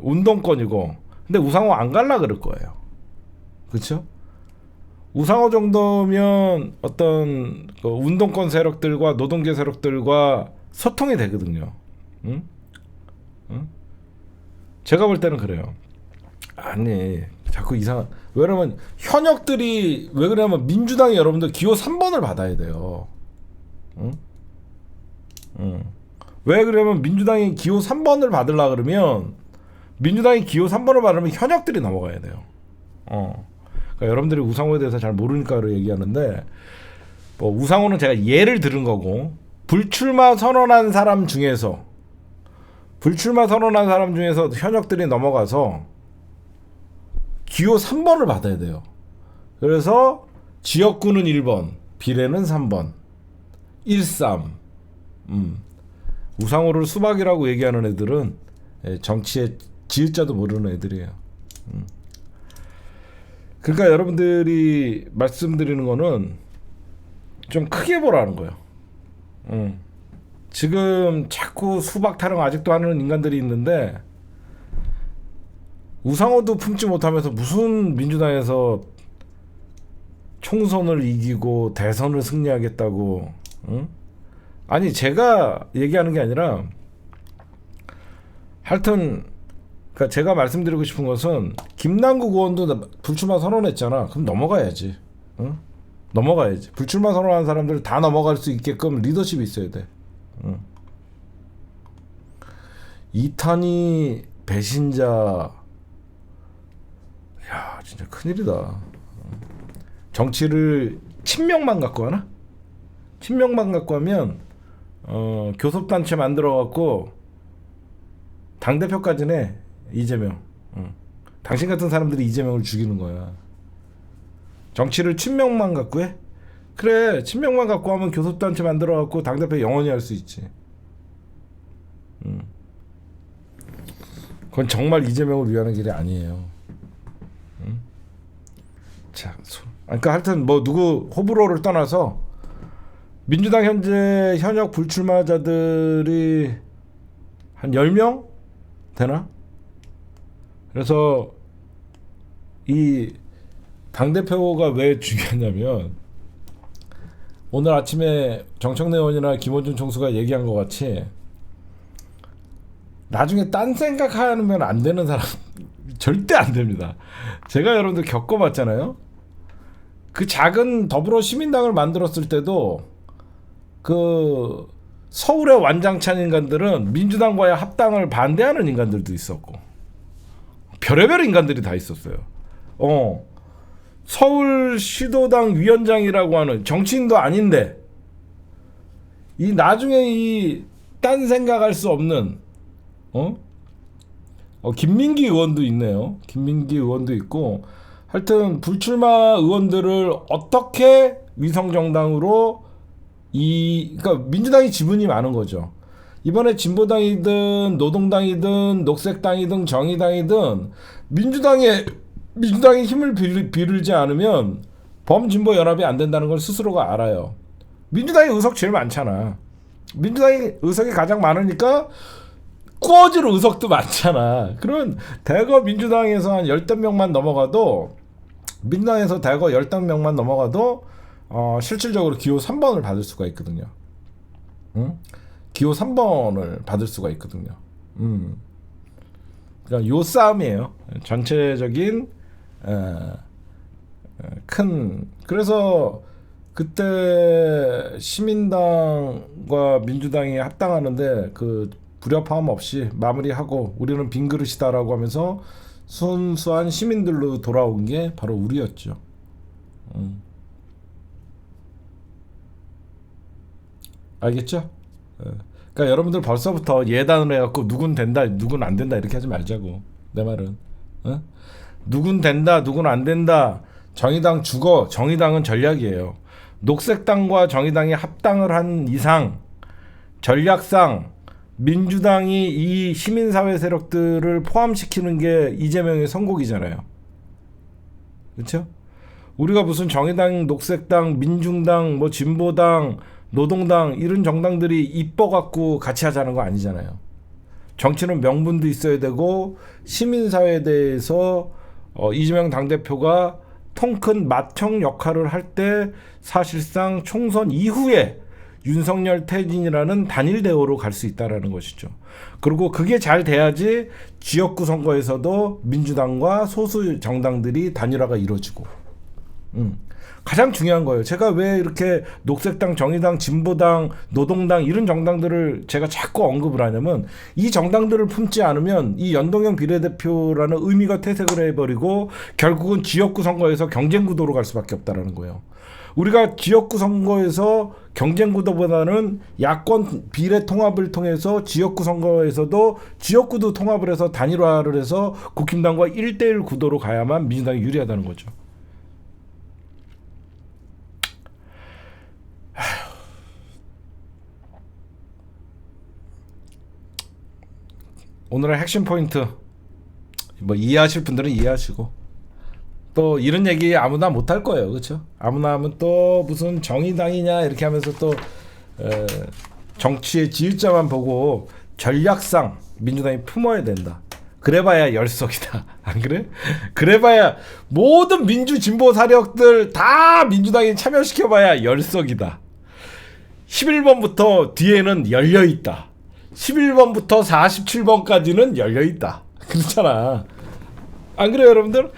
운동권이고, 근데 우상호 안 갈라 그럴 거예요. 그렇죠? 우상호 정도면 어떤 운동권 세력들과 노동계 세력들과 소통이 되거든요. 응? 응? 제가 볼 때는 그래요. 아니 자꾸 왜냐면 현역들이 왜 그러냐면 민주당이 여러분들 기호 3번을 받아야 돼요. 응? 왜 그러냐면 민주당이 기호 3번을 받으려 그러면 민주당이 기호 3번을 받으면 현역들이 넘어가야 돼요. 그러니까 여러분들이 우상호에 대해서 잘 모르니까 얘기하는데, 뭐 우상호는 제가 예를 들은 거고, 불출마 선언한 사람 중에서 현역들이 넘어가서 기호 3번을 받아야 돼요. 그래서 지역구는 1번, 비례는 3번, 13. 우상호를 수박이라고 얘기하는 애들은 정치의 지읒자도 모르는 애들이에요. 그러니까 여러분들이 말씀드리는 거는 좀 크게 보라는 거예요. 지금 자꾸 수박 타령 아직도 하는 인간들이 있는데, 우상호도 품지 못하면서 무슨 민주당에서 총선을 이기고 대선을 승리하겠다고. 아니 제가 얘기하는 게 아니라 하여튼, 그러니까 제가 말씀드리고 싶은 것은 김남국 의원도 불출마 선언했잖아. 그럼 넘어가야지. 넘어가야지. 불출마 선언한 사람들 다 넘어갈 수 있게끔 리더십이 있어야 돼. 이탄희 배신자, 야 진짜 큰일이다. 정치를 친명만 갖고 하나? 친명만 갖고 하면 교섭단체 만들어갖고 당대표까지는 해. 이재명. 당신 같은 사람들이 이재명을 죽이는 거야. 정치를 친명만 갖고 해? 그래, 친명만 갖고 하면 교섭단체 만들어갖고 당대표 영원히 할 수 있지. 그건 정말 이재명을 위하는 길이 아니에요. 자, 그러니까 하여튼 뭐 누구 호불호를 떠나서 민주당 현재 현역 불출마자들이 한 10명 되나? 그래서 이 당대표가 왜 중요하냐면, 오늘 아침에 정청래 의원이나 김원준 총수가 얘기한 것 같이 나중에 딴 생각하면 안 되는 사람 절대 안 됩니다. 제가 여러분들 겪어봤잖아요. 그 작은 더불어시민당을 만들었을 때도 그 서울의 완장찬 인간들은 민주당과의 합당을 반대하는 인간들도 있었고, 별의별 인간들이 다 있었어요. 서울시도당 위원장이라고 하는 정치인도 아닌데, 이 나중에 이 딴 생각할 수 없는 김민기 의원도 있네요. 김민기 의원도 있고, 하여튼 불출마 의원들을 어떻게 위성정당으로 그러니까 민주당이 지분이 많은 거죠. 이번에 진보당이든 노동당이든 녹색당이든 정의당이든 민주당의 힘을 빌리지 않으면 범진보 연합이 안 된다는 걸 스스로가 알아요. 민주당이 의석 제일 많잖아. 민주당이 의석이 가장 많으니까 꾸어질 의석도 많잖아. 그러면 대거 민주당에서 한 10명만 넘어가도 민주당에서 대거 10명만 넘어가도 실질적으로 기호 3번을 받을 수가 있거든요. 응? 기호 3번을 받을 수가 있거든요. 그러니까 요 싸움이에요. 전체적인 큰 그래서 그때 시민당과 민주당이 합당하는데 그 불협화음 없이 마무리하고 우리는 빈 그릇이다라고 하면서 순수한 시민들로 돌아온 게 바로 우리였죠. 알겠죠? 그러니까 여러분들 벌써부터 예단을 해갖고 누군 된다, 누군 안 된다 이렇게 하지 말자고. 내 말은. 누군 된다, 누군 안 된다. 정의당 죽어. 정의당은 전략이에요. 녹색당과 정의당이 합당을 한 이상 전략상 민주당이 이 시민사회 세력들을 포함시키는 게 이재명의 선곡이잖아요. 그렇죠? 우리가 무슨 정의당, 녹색당, 민중당, 뭐 진보당, 노동당 이런 정당들이 이뻐갖고 같이 하자는 거 아니잖아요. 정치는 명분도 있어야 되고 시민사회에 대해서 이재명 당대표가 통큰 맏형 역할을 할 때 사실상 총선 이후에 윤석열 퇴진이라는 단일 대우로 갈 수 있다라는 것이죠. 그리고 그게 잘 돼야지 지역구 선거에서도 민주당과 소수 정당들이 단일화가 이루어지고 가장 중요한 거예요. 제가 왜 이렇게 녹색당, 정의당, 진보당, 노동당 이런 정당들을 제가 자꾸 언급을 하냐면 이 정당들을 품지 않으면 이 연동형 비례대표라는 의미가 퇴색을 해버리고 결국은 지역구 선거에서 경쟁구도로 갈 수밖에 없다라는 거예요. 우리가 지역구 선거에서 경쟁구도보다는 야권 비례 통합을 통해서 지역구 선거에서도 지역구도 통합을 해서 단일화를 해서 국힘당과 1대1 구도로 가야만 민주당이 유리하다는 거죠. 오늘의 핵심 포인트 뭐 이해하실 분들은 이해하시고 또 이런 얘기 아무나 못할 거예요. 그렇죠? 아무나 하면 또 무슨 정의당이냐 이렇게 하면서 또 정치의 지을자만 보고 전략상 민주당이 품어야 된다. 그래봐야 열석이다. 안 그래? 그래봐야 모든 민주 진보 사력들 다 민주당에 참여시켜봐야 열석이다. 11번부터 뒤에는 열려있다. 11번부터 47번까지는 열려있다. 그렇잖아. 안 그래요 여러분들?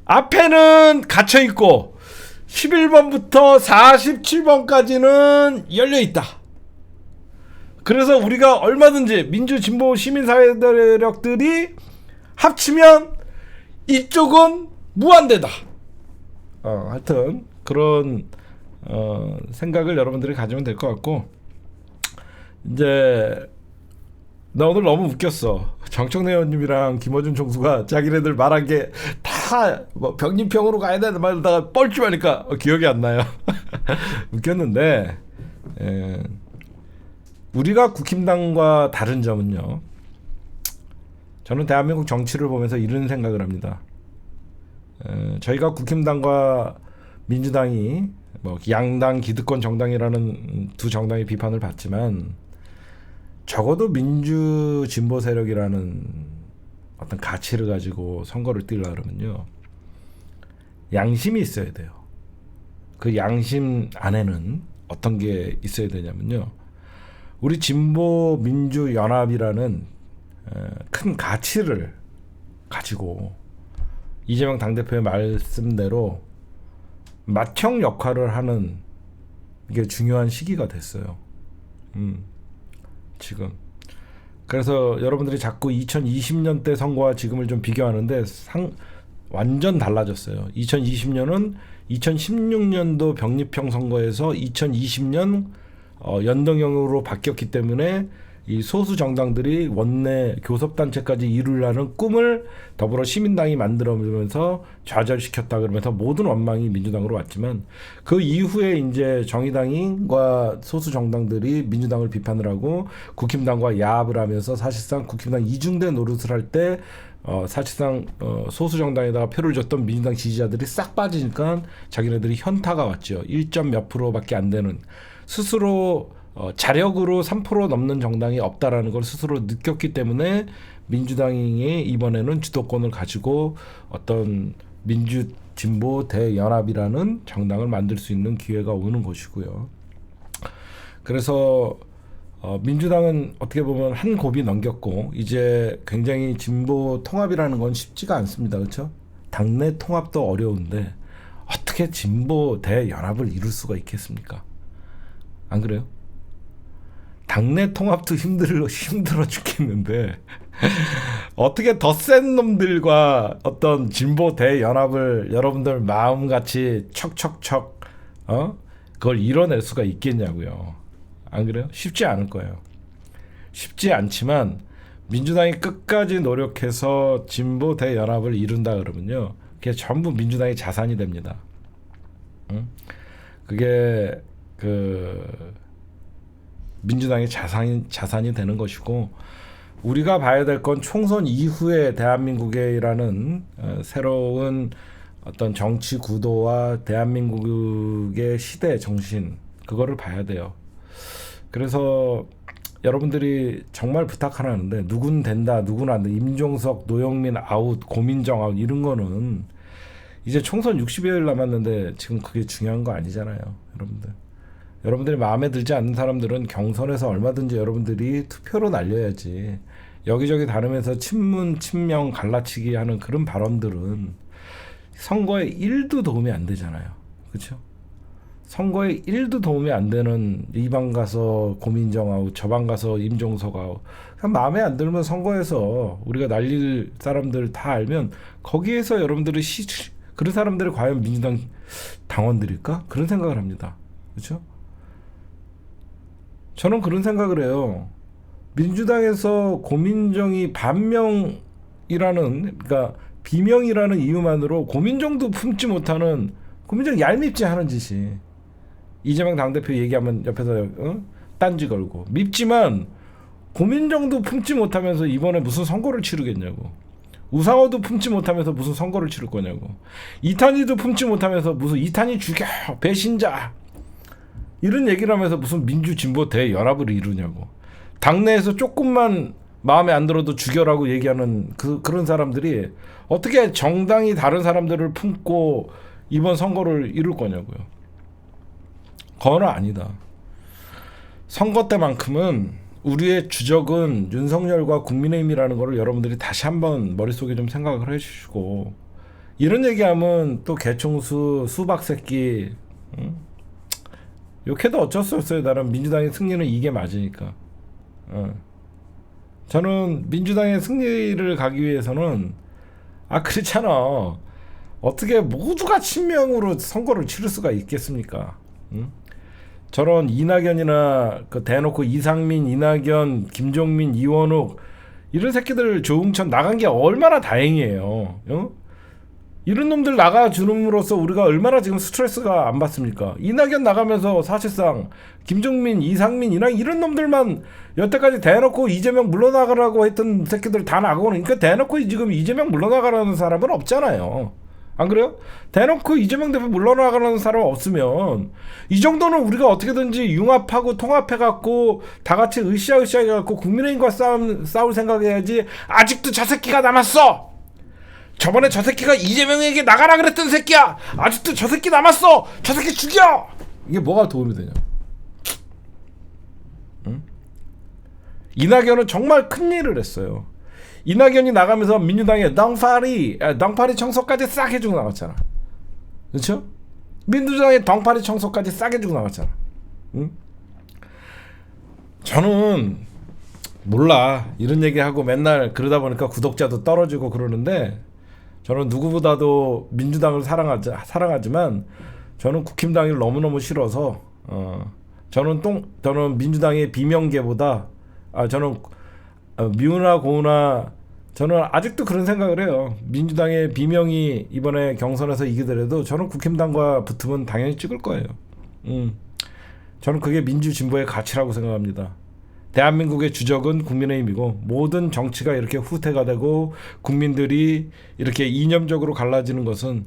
앞에는 갇혀있고 11번부터 47번까지는 열려있다. 그래서 우리가 얼마든지 민주 진보 시민사회력들이 합치면 이쪽은 무한대다. 하여튼 그런 생각을 여러분들이 가지면 될 것 같고 이제 나 오늘 너무 웃겼어. 정청래 의원님이랑 김어준 총수가 자기네들 말한 게 다 뭐 병림평으로 가야 되는 말다가 뻘쭘하니까 기억이 안 나요. 웃겼는데 우리가 국힘당과 다른 점은요. 저는 대한민국 정치를 보면서 이런 생각을 합니다. 저희가 국힘당과 민주당이 뭐 양당 기득권 정당이라는 두 정당의 비판을 받지만 적어도 민주 진보 세력이라는 어떤 가치를 가지고 선거를 뛰려 그러면요. 양심이 있어야 돼요. 그 양심 안에는 어떤 게 있어야 되냐면요. 우리 진보 민주 연합이라는 큰 가치를 가지고 이재명 당대표의 말씀대로 맏형 역할을 하는 게 중요한 시기가 됐어요. 지금. 그래서 여러분들이 자꾸 2020년 때 선거와 지금을 좀 비교하는데 완전 달라졌어요. 2020년은 2016년도 병립형 선거에서 2020년 연동형으로 바뀌었기 때문에 이 소수 정당들이 원내 교섭단체까지 이루려는 꿈을 더불어 시민당이 만들어면서 좌절시켰다 그러면서 모든 원망이 민주당으로 왔지만 그 이후에 이제 정의당과 소수 정당들이 민주당을 비판을 하고 국힘당과 야합을 하면서 사실상 국힘당 이중대 노릇을 할 때 사실상 소수 정당에다가 표를 줬던 민주당 지지자들이 싹 빠지니까 자기네들이 현타가 왔죠. 1점 몇 %밖에 안 되는 스스로 자력으로 3% 넘는 정당이 없다라는 걸 스스로 느꼈기 때문에 민주당이 이번에는 주도권을 가지고 어떤 민주 진보 대연합이라는 정당을 만들 수 있는 기회가 오는 것이고요. 그래서 민주당은 어떻게 보면 한 고비 넘겼고 이제 굉장히 진보 통합이라는 건 쉽지가 않습니다. 그렇죠? 당내 통합도 어려운데 어떻게 진보 대연합을 이룰 수가 있겠습니까? 안 그래요? 당내 통합도 힘들어 죽겠는데 어떻게 더 센 놈들과 어떤 진보 대연합을 여러분들 마음같이 척척척 그걸 이뤄낼 수가 있겠냐고요. 안 그래요? 쉽지 않을 거예요. 쉽지 않지만 민주당이 끝까지 노력해서 진보 대연합을 이룬다 그러면요, 그게 전부 민주당의 자산이 됩니다. 그게 민주당의 자산이 되는 것이고, 우리가 봐야 될 건 총선 이후에 대한민국이라는 새로운 어떤 정치 구도와 대한민국의 시대 정신, 그거를 봐야 돼요. 그래서 여러분들이 정말 부탁 하나 하는데, 누군 된다 누군 안 돼, 임종석 노영민 아웃, 고민정 아웃, 이런 거는 이제 총선 60여일 남았는데 지금 그게 중요한 거 아니잖아요. 여러분들이 마음에 들지 않는 사람들은 경선에서 얼마든지 여러분들이 투표로 날려야지, 여기저기 다니면서 친문 친명 갈라치기 하는 그런 발언들은 선거에 1도 도움이 안 되잖아요. 그렇죠? 선거에 1도 도움이 안 되는, 이 방 가서 고민정 아웃, 저 방 가서 임종석 아웃, 그냥 마음에 안 들면 선거에서 우리가 날릴 사람들 다 알면 거기에서 여러분들이 그런 사람들이 과연 민주당 당원들일까? 그런 생각을 합니다. 그렇죠? 저는 그런 생각을 해요. 민주당에서 고민정이 반명이라는, 그러니까 비명이라는 이유만으로 고민정도 품지 못하는, 고민정 얄밉지 하는 짓이, 이재명 당대표 얘기하면 옆에서 딴지 걸고, 밉지만 고민정도 품지 못하면서 이번에 무슨 선거를 치르겠냐고, 우상호도 품지 못하면서 무슨 선거를 치를 거냐고, 이탄희도 품지 못하면서 무슨 이탄희 죽여, 배신자, 이런 얘기를 하면서 무슨 민주진보 대연합을 이루냐고, 당내에서 조금만 마음에 안 들어도 죽여라고 얘기하는 그런 사람들이 어떻게 정당이 다른 사람들을 품고 이번 선거를 이룰 거냐고요. 그건 아니다. 선거 때만큼은 우리의 주적은 윤석열과 국민의힘이라는 거를 여러분들이 다시 한번 머릿속에 좀 생각을 해주시고, 이런 얘기하면 또 개총수 수박새끼 욕해도 어쩔 수 없어요. 나는 민주당의 승리는 이게 맞으니까. 저는 민주당의 승리를 가기 위해서는, 그렇잖아, 어떻게 모두가 친명으로 선거를 치를 수가 있겠습니까? 저런 이낙연이나 대놓고 이상민, 이낙연, 김종민, 이원욱 이런 새끼들 조응천 나간 게 얼마나 다행이에요. 이런 놈들 나가주는으로써 우리가 얼마나 지금 스트레스가 안 받습니까? 이낙연 나가면서 사실상 김종민, 이상민, 이런 놈들만 여태까지 대놓고 이재명 물러나가라고 했던 새끼들 다 나가고, 그러니까 대놓고 지금 이재명 물러나가라는 사람은 없잖아요. 안 그래요? 대놓고 이재명 대표 물러나가라는 사람 없으면 이 정도는 우리가 어떻게든지 융합하고 통합해갖고 다 같이 으쌰으쌰 해갖고 국민의힘과 싸울 생각해야지. 아직도 저 새끼가 남았어. 저번에 저 새끼가 이재명에게 나가라 그랬던 새끼야. 아직도 저 새끼 남았어. 저 새끼 죽여. 이게 뭐가 도움이 되냐? 응? 이낙연은 정말 큰일을 했어요. 이낙연이 나가면서 민주당에 덩파리 청소까지 싹 해주고 나갔잖아. 그렇죠? 민주당의 덩파리 청소까지 싹 해주고 나갔잖아. 응? 저는 몰라, 이런 얘기하고 맨날 그러다 보니까 구독자도 떨어지고 그러는데, 저는 누구보다도 민주당을 사랑하지만 저는 국힘당이 너무너무 싫어서 저는 민주당의 비명계보다 저는 미우나 고우나, 저는 아직도 그런 생각을 해요. 민주당의 비명이 이번에 경선에서 이기더라도 저는 국힘당과 붙으면 당연히 찍을 거예요. 저는 그게 민주진보의 가치라고 생각합니다. 대한민국의 주적은 국민의힘이고, 모든 정치가 이렇게 후퇴가 되고 국민들이 이렇게 이념적으로 갈라지는 것은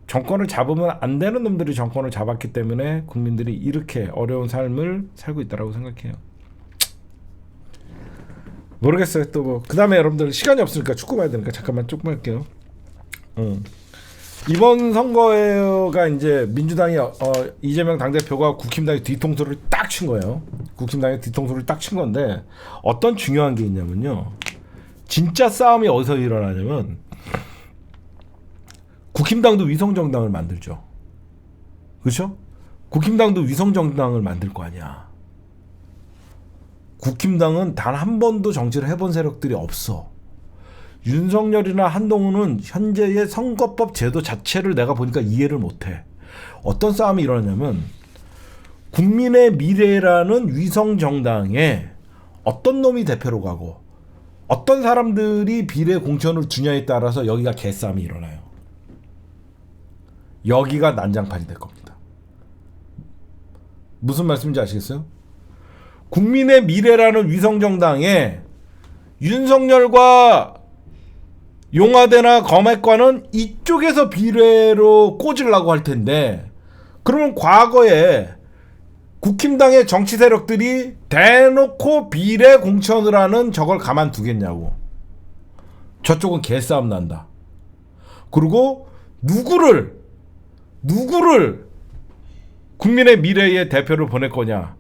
정권을 잡으면 안 되는 놈들이 정권을 잡았기 때문에 국민들이 이렇게 어려운 삶을 살고 있다라고 생각해요. 모르겠어요. 또 뭐 그다음에 여러분들 시간이 없으니까 축구 봐야 되니까 잠깐만 조금 할게요. 이번 선거가 이제 민주당이 이재명 당대표가 국힘당의 뒤통수를 딱 친 거예요. 국힘당의 뒤통수를 딱 친 건데 어떤 중요한 게 있냐면요. 진짜 싸움이 어디서 일어나냐면 국힘당도 위성정당을 만들죠. 그렇죠? 국힘당도 위성정당을 만들 거 아니야. 국힘당은 단 한 번도 정치를 해본 세력들이 없어. 윤석열이나 한동훈은 현재의 선거법 제도 자체를 내가 보니까 이해를 못해. 어떤 싸움이 일어나냐면 국민의 미래라는 위성정당에 어떤 놈이 대표로 가고 어떤 사람들이 비례 공천을 주냐에 따라서 여기가 개싸움이 일어나요. 여기가 난장판이 될 겁니다. 무슨 말씀인지 아시겠어요? 국민의 미래라는 위성정당에 윤석열과 용화대나 검핵과는 이쪽에서 비례로 꽂으려고 할 텐데 그러면 과거에 국힘당의 정치 세력들이 대놓고 비례 공천을 하는 저걸 가만두겠냐고. 저쪽은 개싸움 난다. 그리고 누구를 국민의 미래의 대표를 보낼 거냐.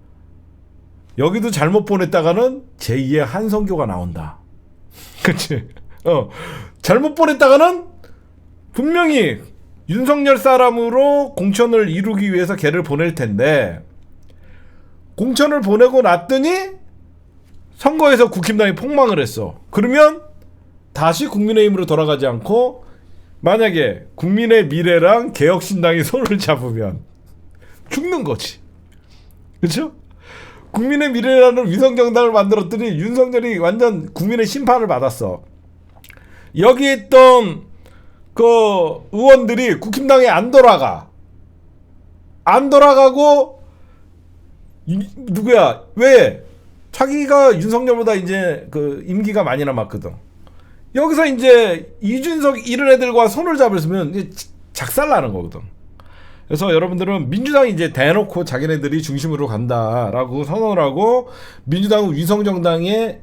여기도 잘못 보냈다가는 제2의 한성교가 나온다. 그치? 잘못 보냈다가는 분명히 윤석열 사람으로 공천을 이루기 위해서 걔를 보낼 텐데 공천을 보내고 났더니 선거에서 국힘당이 폭망을 했어. 그러면 다시 국민의힘으로 돌아가지 않고 만약에 국민의 미래랑 개혁신당이 손을 잡으면 죽는 거지. 그렇죠? 국민의 미래라는 위성정당을 만들었더니 윤석열이 완전 국민의 심판을 받았어. 여기 있던 그 의원들이 국힘당에 안 돌아가고 누구야? 왜? 자기가 윤석열보다 이제 그 임기가 많이 남았거든. 여기서 이제 이준석 이런 애들과 손을 잡으면 이제 작살나는 거거든. 그래서 여러분들은 민주당이 이제 대놓고 자기네들이 중심으로 간다라고 선언을 하고 민주당은 위성정당의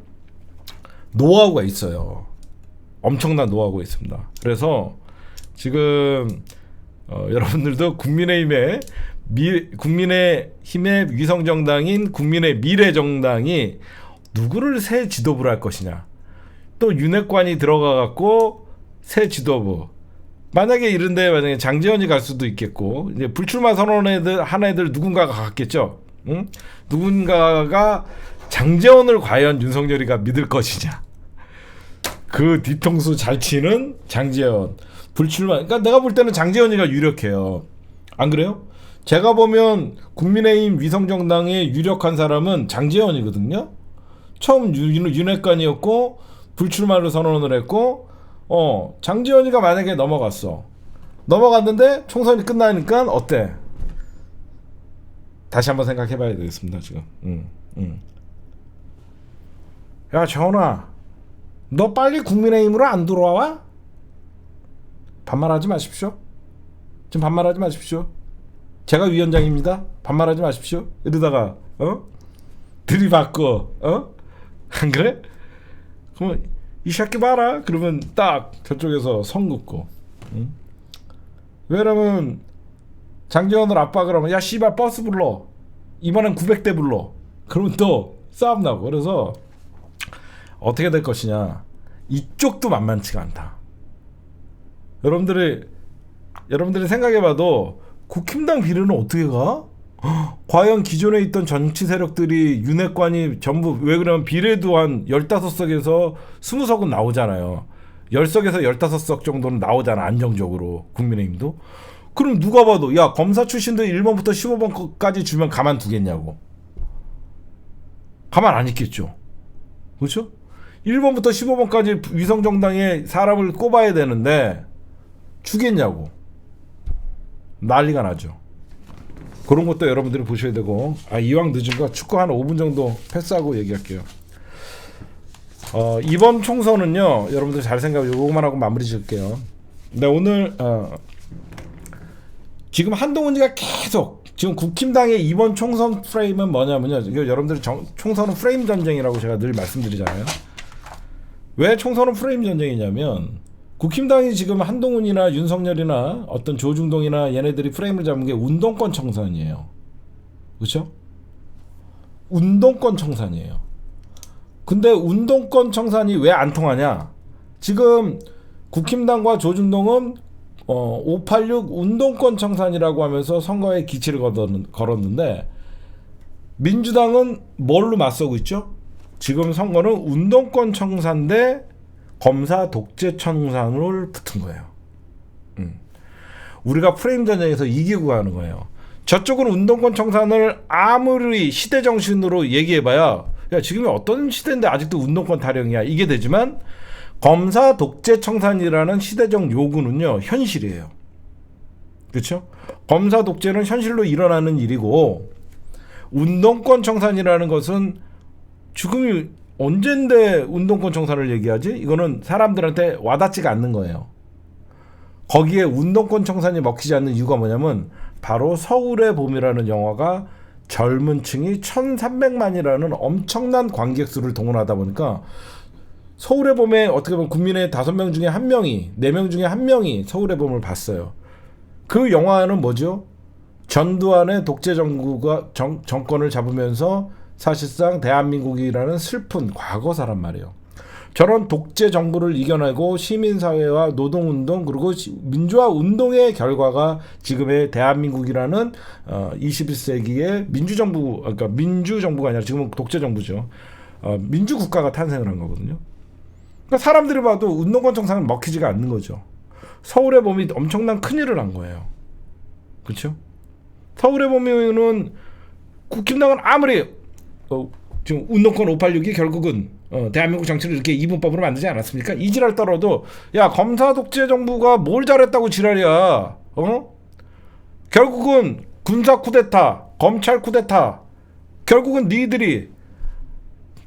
노하우가 있어요. 엄청난 노하우가 있습니다. 그래서 지금 여러분들도 국민의힘의 위성정당인 국민의 미래정당이 누구를 새 지도부를 할 것이냐. 또 윤핵관이 들어가 갖고 새 지도부. 만약에 이런데 장제원이 갈 수도 있겠고 이제 불출마 선언 한 애들 누군가가 갔겠죠. 응? 누군가가 장제원을 과연 윤석열이가 믿을 것이냐. 그 뒤통수 잘 치는 장제원 불출마. 그러니까 내가 볼 때는 장제원이가 유력해요. 안 그래요? 제가 보면 국민의힘 위성정당에 유력한 사람은 장제원이거든요. 처음 윤핵관이었고 불출마를 선언을 했고 장제원이가 만약에 넘어갔는데 총선이 끝나니까 어때? 다시 한번 생각해봐야 되겠습니다. 지금. 야 재원아, 너 빨리 국민의힘으로 안 들어와? 반말하지 마십시오. 지금 반말하지 마십시오. 제가 위원장입니다. 반말하지 마십시오. 이러다가 들이받고 안 그래? 그러면 이 새끼 봐라. 그러면 딱 저쪽에서 선 긋고. 응? 왜냐면 장제원을 압박을 하면 야 씨발 버스 불러. 이번엔 900대 불러. 그러면 또 싸움 나고. 그래서 어떻게 될 것이냐. 이쪽도 만만치가 않다. 여러분들이 생각해봐도 국힘당 비례는 어떻게 가? 과연 기존에 있던 정치 세력들이 윤핵관이 전부 왜 그러면 비례도 한 15석에서 20석은 나오잖아요. 10석에서 15석 정도는 나오잖아. 안정적으로 국민의힘도. 그럼 누가 봐도 야 검사 출신들 1번부터 15번까지 주면 가만 두겠냐고. 가만 안 있겠죠. 그렇죠? 1번부터 15번까지 위성정당에 사람을 꼽아야 되는데 주겠냐고. 난리가 나죠. 그런 것도 여러분들이 보셔야 되고. 이왕 늦은 거 축구 한 5분 정도 패스하고 얘기할게요. 이번 총선은요 여러분들 잘 생각해 요거만 하고 마무리 지을게요. 근데 오늘 지금 한동훈이가 계속 지금 국힘당의 이번 총선 프레임은 뭐냐면요. 이거 여러분들이 총선은 프레임 전쟁이라고 제가 늘 말씀드리잖아요. 왜 총선은 프레임 전쟁이냐면 국힘당이 지금 한동훈이나 윤석열이나 어떤 조중동이나 얘네들이 프레임을 잡은 게 운동권 청산이에요. 그렇죠? 운동권 청산이에요. 근데 운동권 청산이 왜 안 통하냐? 지금 국힘당과 조중동은 586 운동권 청산이라고 하면서 선거에 기치를 걸었는데 민주당은 뭘로 맞서고 있죠? 지금 선거는 운동권 청산 대 검사 독재 청산을 붙은 거예요. 우리가 프레임 전쟁에서 이기고 가는 거예요. 저쪽은 운동권 청산을 아무리 시대 정신으로 얘기해봐야 야 지금이 어떤 시대인데 아직도 운동권 타령이야 이게 되지만 검사 독재 청산이라는 시대적 요구는요 현실이에요. 그렇죠? 검사 독재는 현실로 일어나는 일이고 운동권 청산이라는 것은 지금이 언젠데 운동권 청산을 얘기하지? 이거는 사람들한테 와닿지가 않는 거예요. 거기에 운동권 청산이 먹히지 않는 이유가 뭐냐면 바로 서울의 봄이라는 영화가 젊은 층이 1300만이라는 엄청난 관객 수를 동원하다 보니까 서울의 봄에 어떻게 보면 국민의 5명 중에 1명이 4명 중에 1명이 서울의 봄을 봤어요. 그 영화는 뭐죠? 전두환의 독재 정부가 정권을 잡으면서 사실상 대한민국이라는 슬픈 과거사란 말이에요. 저런 독재 정부를 이겨내고 시민사회와 노동운동 그리고 민주화 운동의 결과가 지금의 대한민국이라는 21세기의 민주정부, 그러니까 민주정부가 아니라 지금은 독재정부죠. 민주국가가 탄생을 한 거거든요. 그러니까 사람들이 봐도 운동권 청산은 먹히지가 않는 거죠. 서울의 봄이 엄청난 큰일을 한 거예요. 그렇죠? 서울의 봄이는 국힘당은 아무리 지금 운동권 586이 결국은 대한민국 정치를 이렇게 이분법으로 만들지 않았습니까? 이 지랄 떨어도 야 검사 독재 정부가 뭘 잘했다고 지랄이야. 결국은 군사 쿠데타, 검찰 쿠데타. 결국은 니들이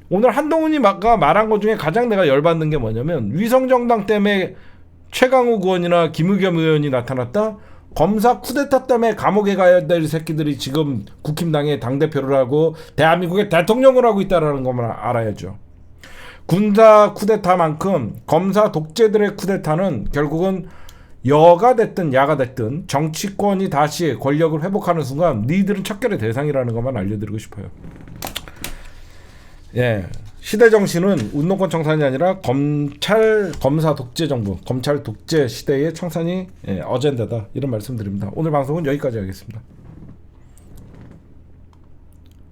오늘 한동훈이가 말한 것 중에 가장 내가 열받는 게 뭐냐면 위성정당 때문에 최강욱 의원이나 김의겸 의원이 나타났다. 검사 쿠데타 때문에 감옥에 가야 될 새끼들이 지금 국힘당의 당대표를 하고 대한민국의 대통령을 하고 있다는 것만 알아야죠. 군사 쿠데타만큼 검사 독재들의 쿠데타는 결국은 여가 됐든 야가 됐든 정치권이 다시 권력을 회복하는 순간 니들은 척결의 대상이라는 것만 알려드리고 싶어요. 예, 시대 정신은 운동권 청산이 아니라 검사 독재 정부, 검찰 독재 시대의 청산이 어젠다다 이런 말씀드립니다. 오늘 방송은 여기까지 하겠습니다.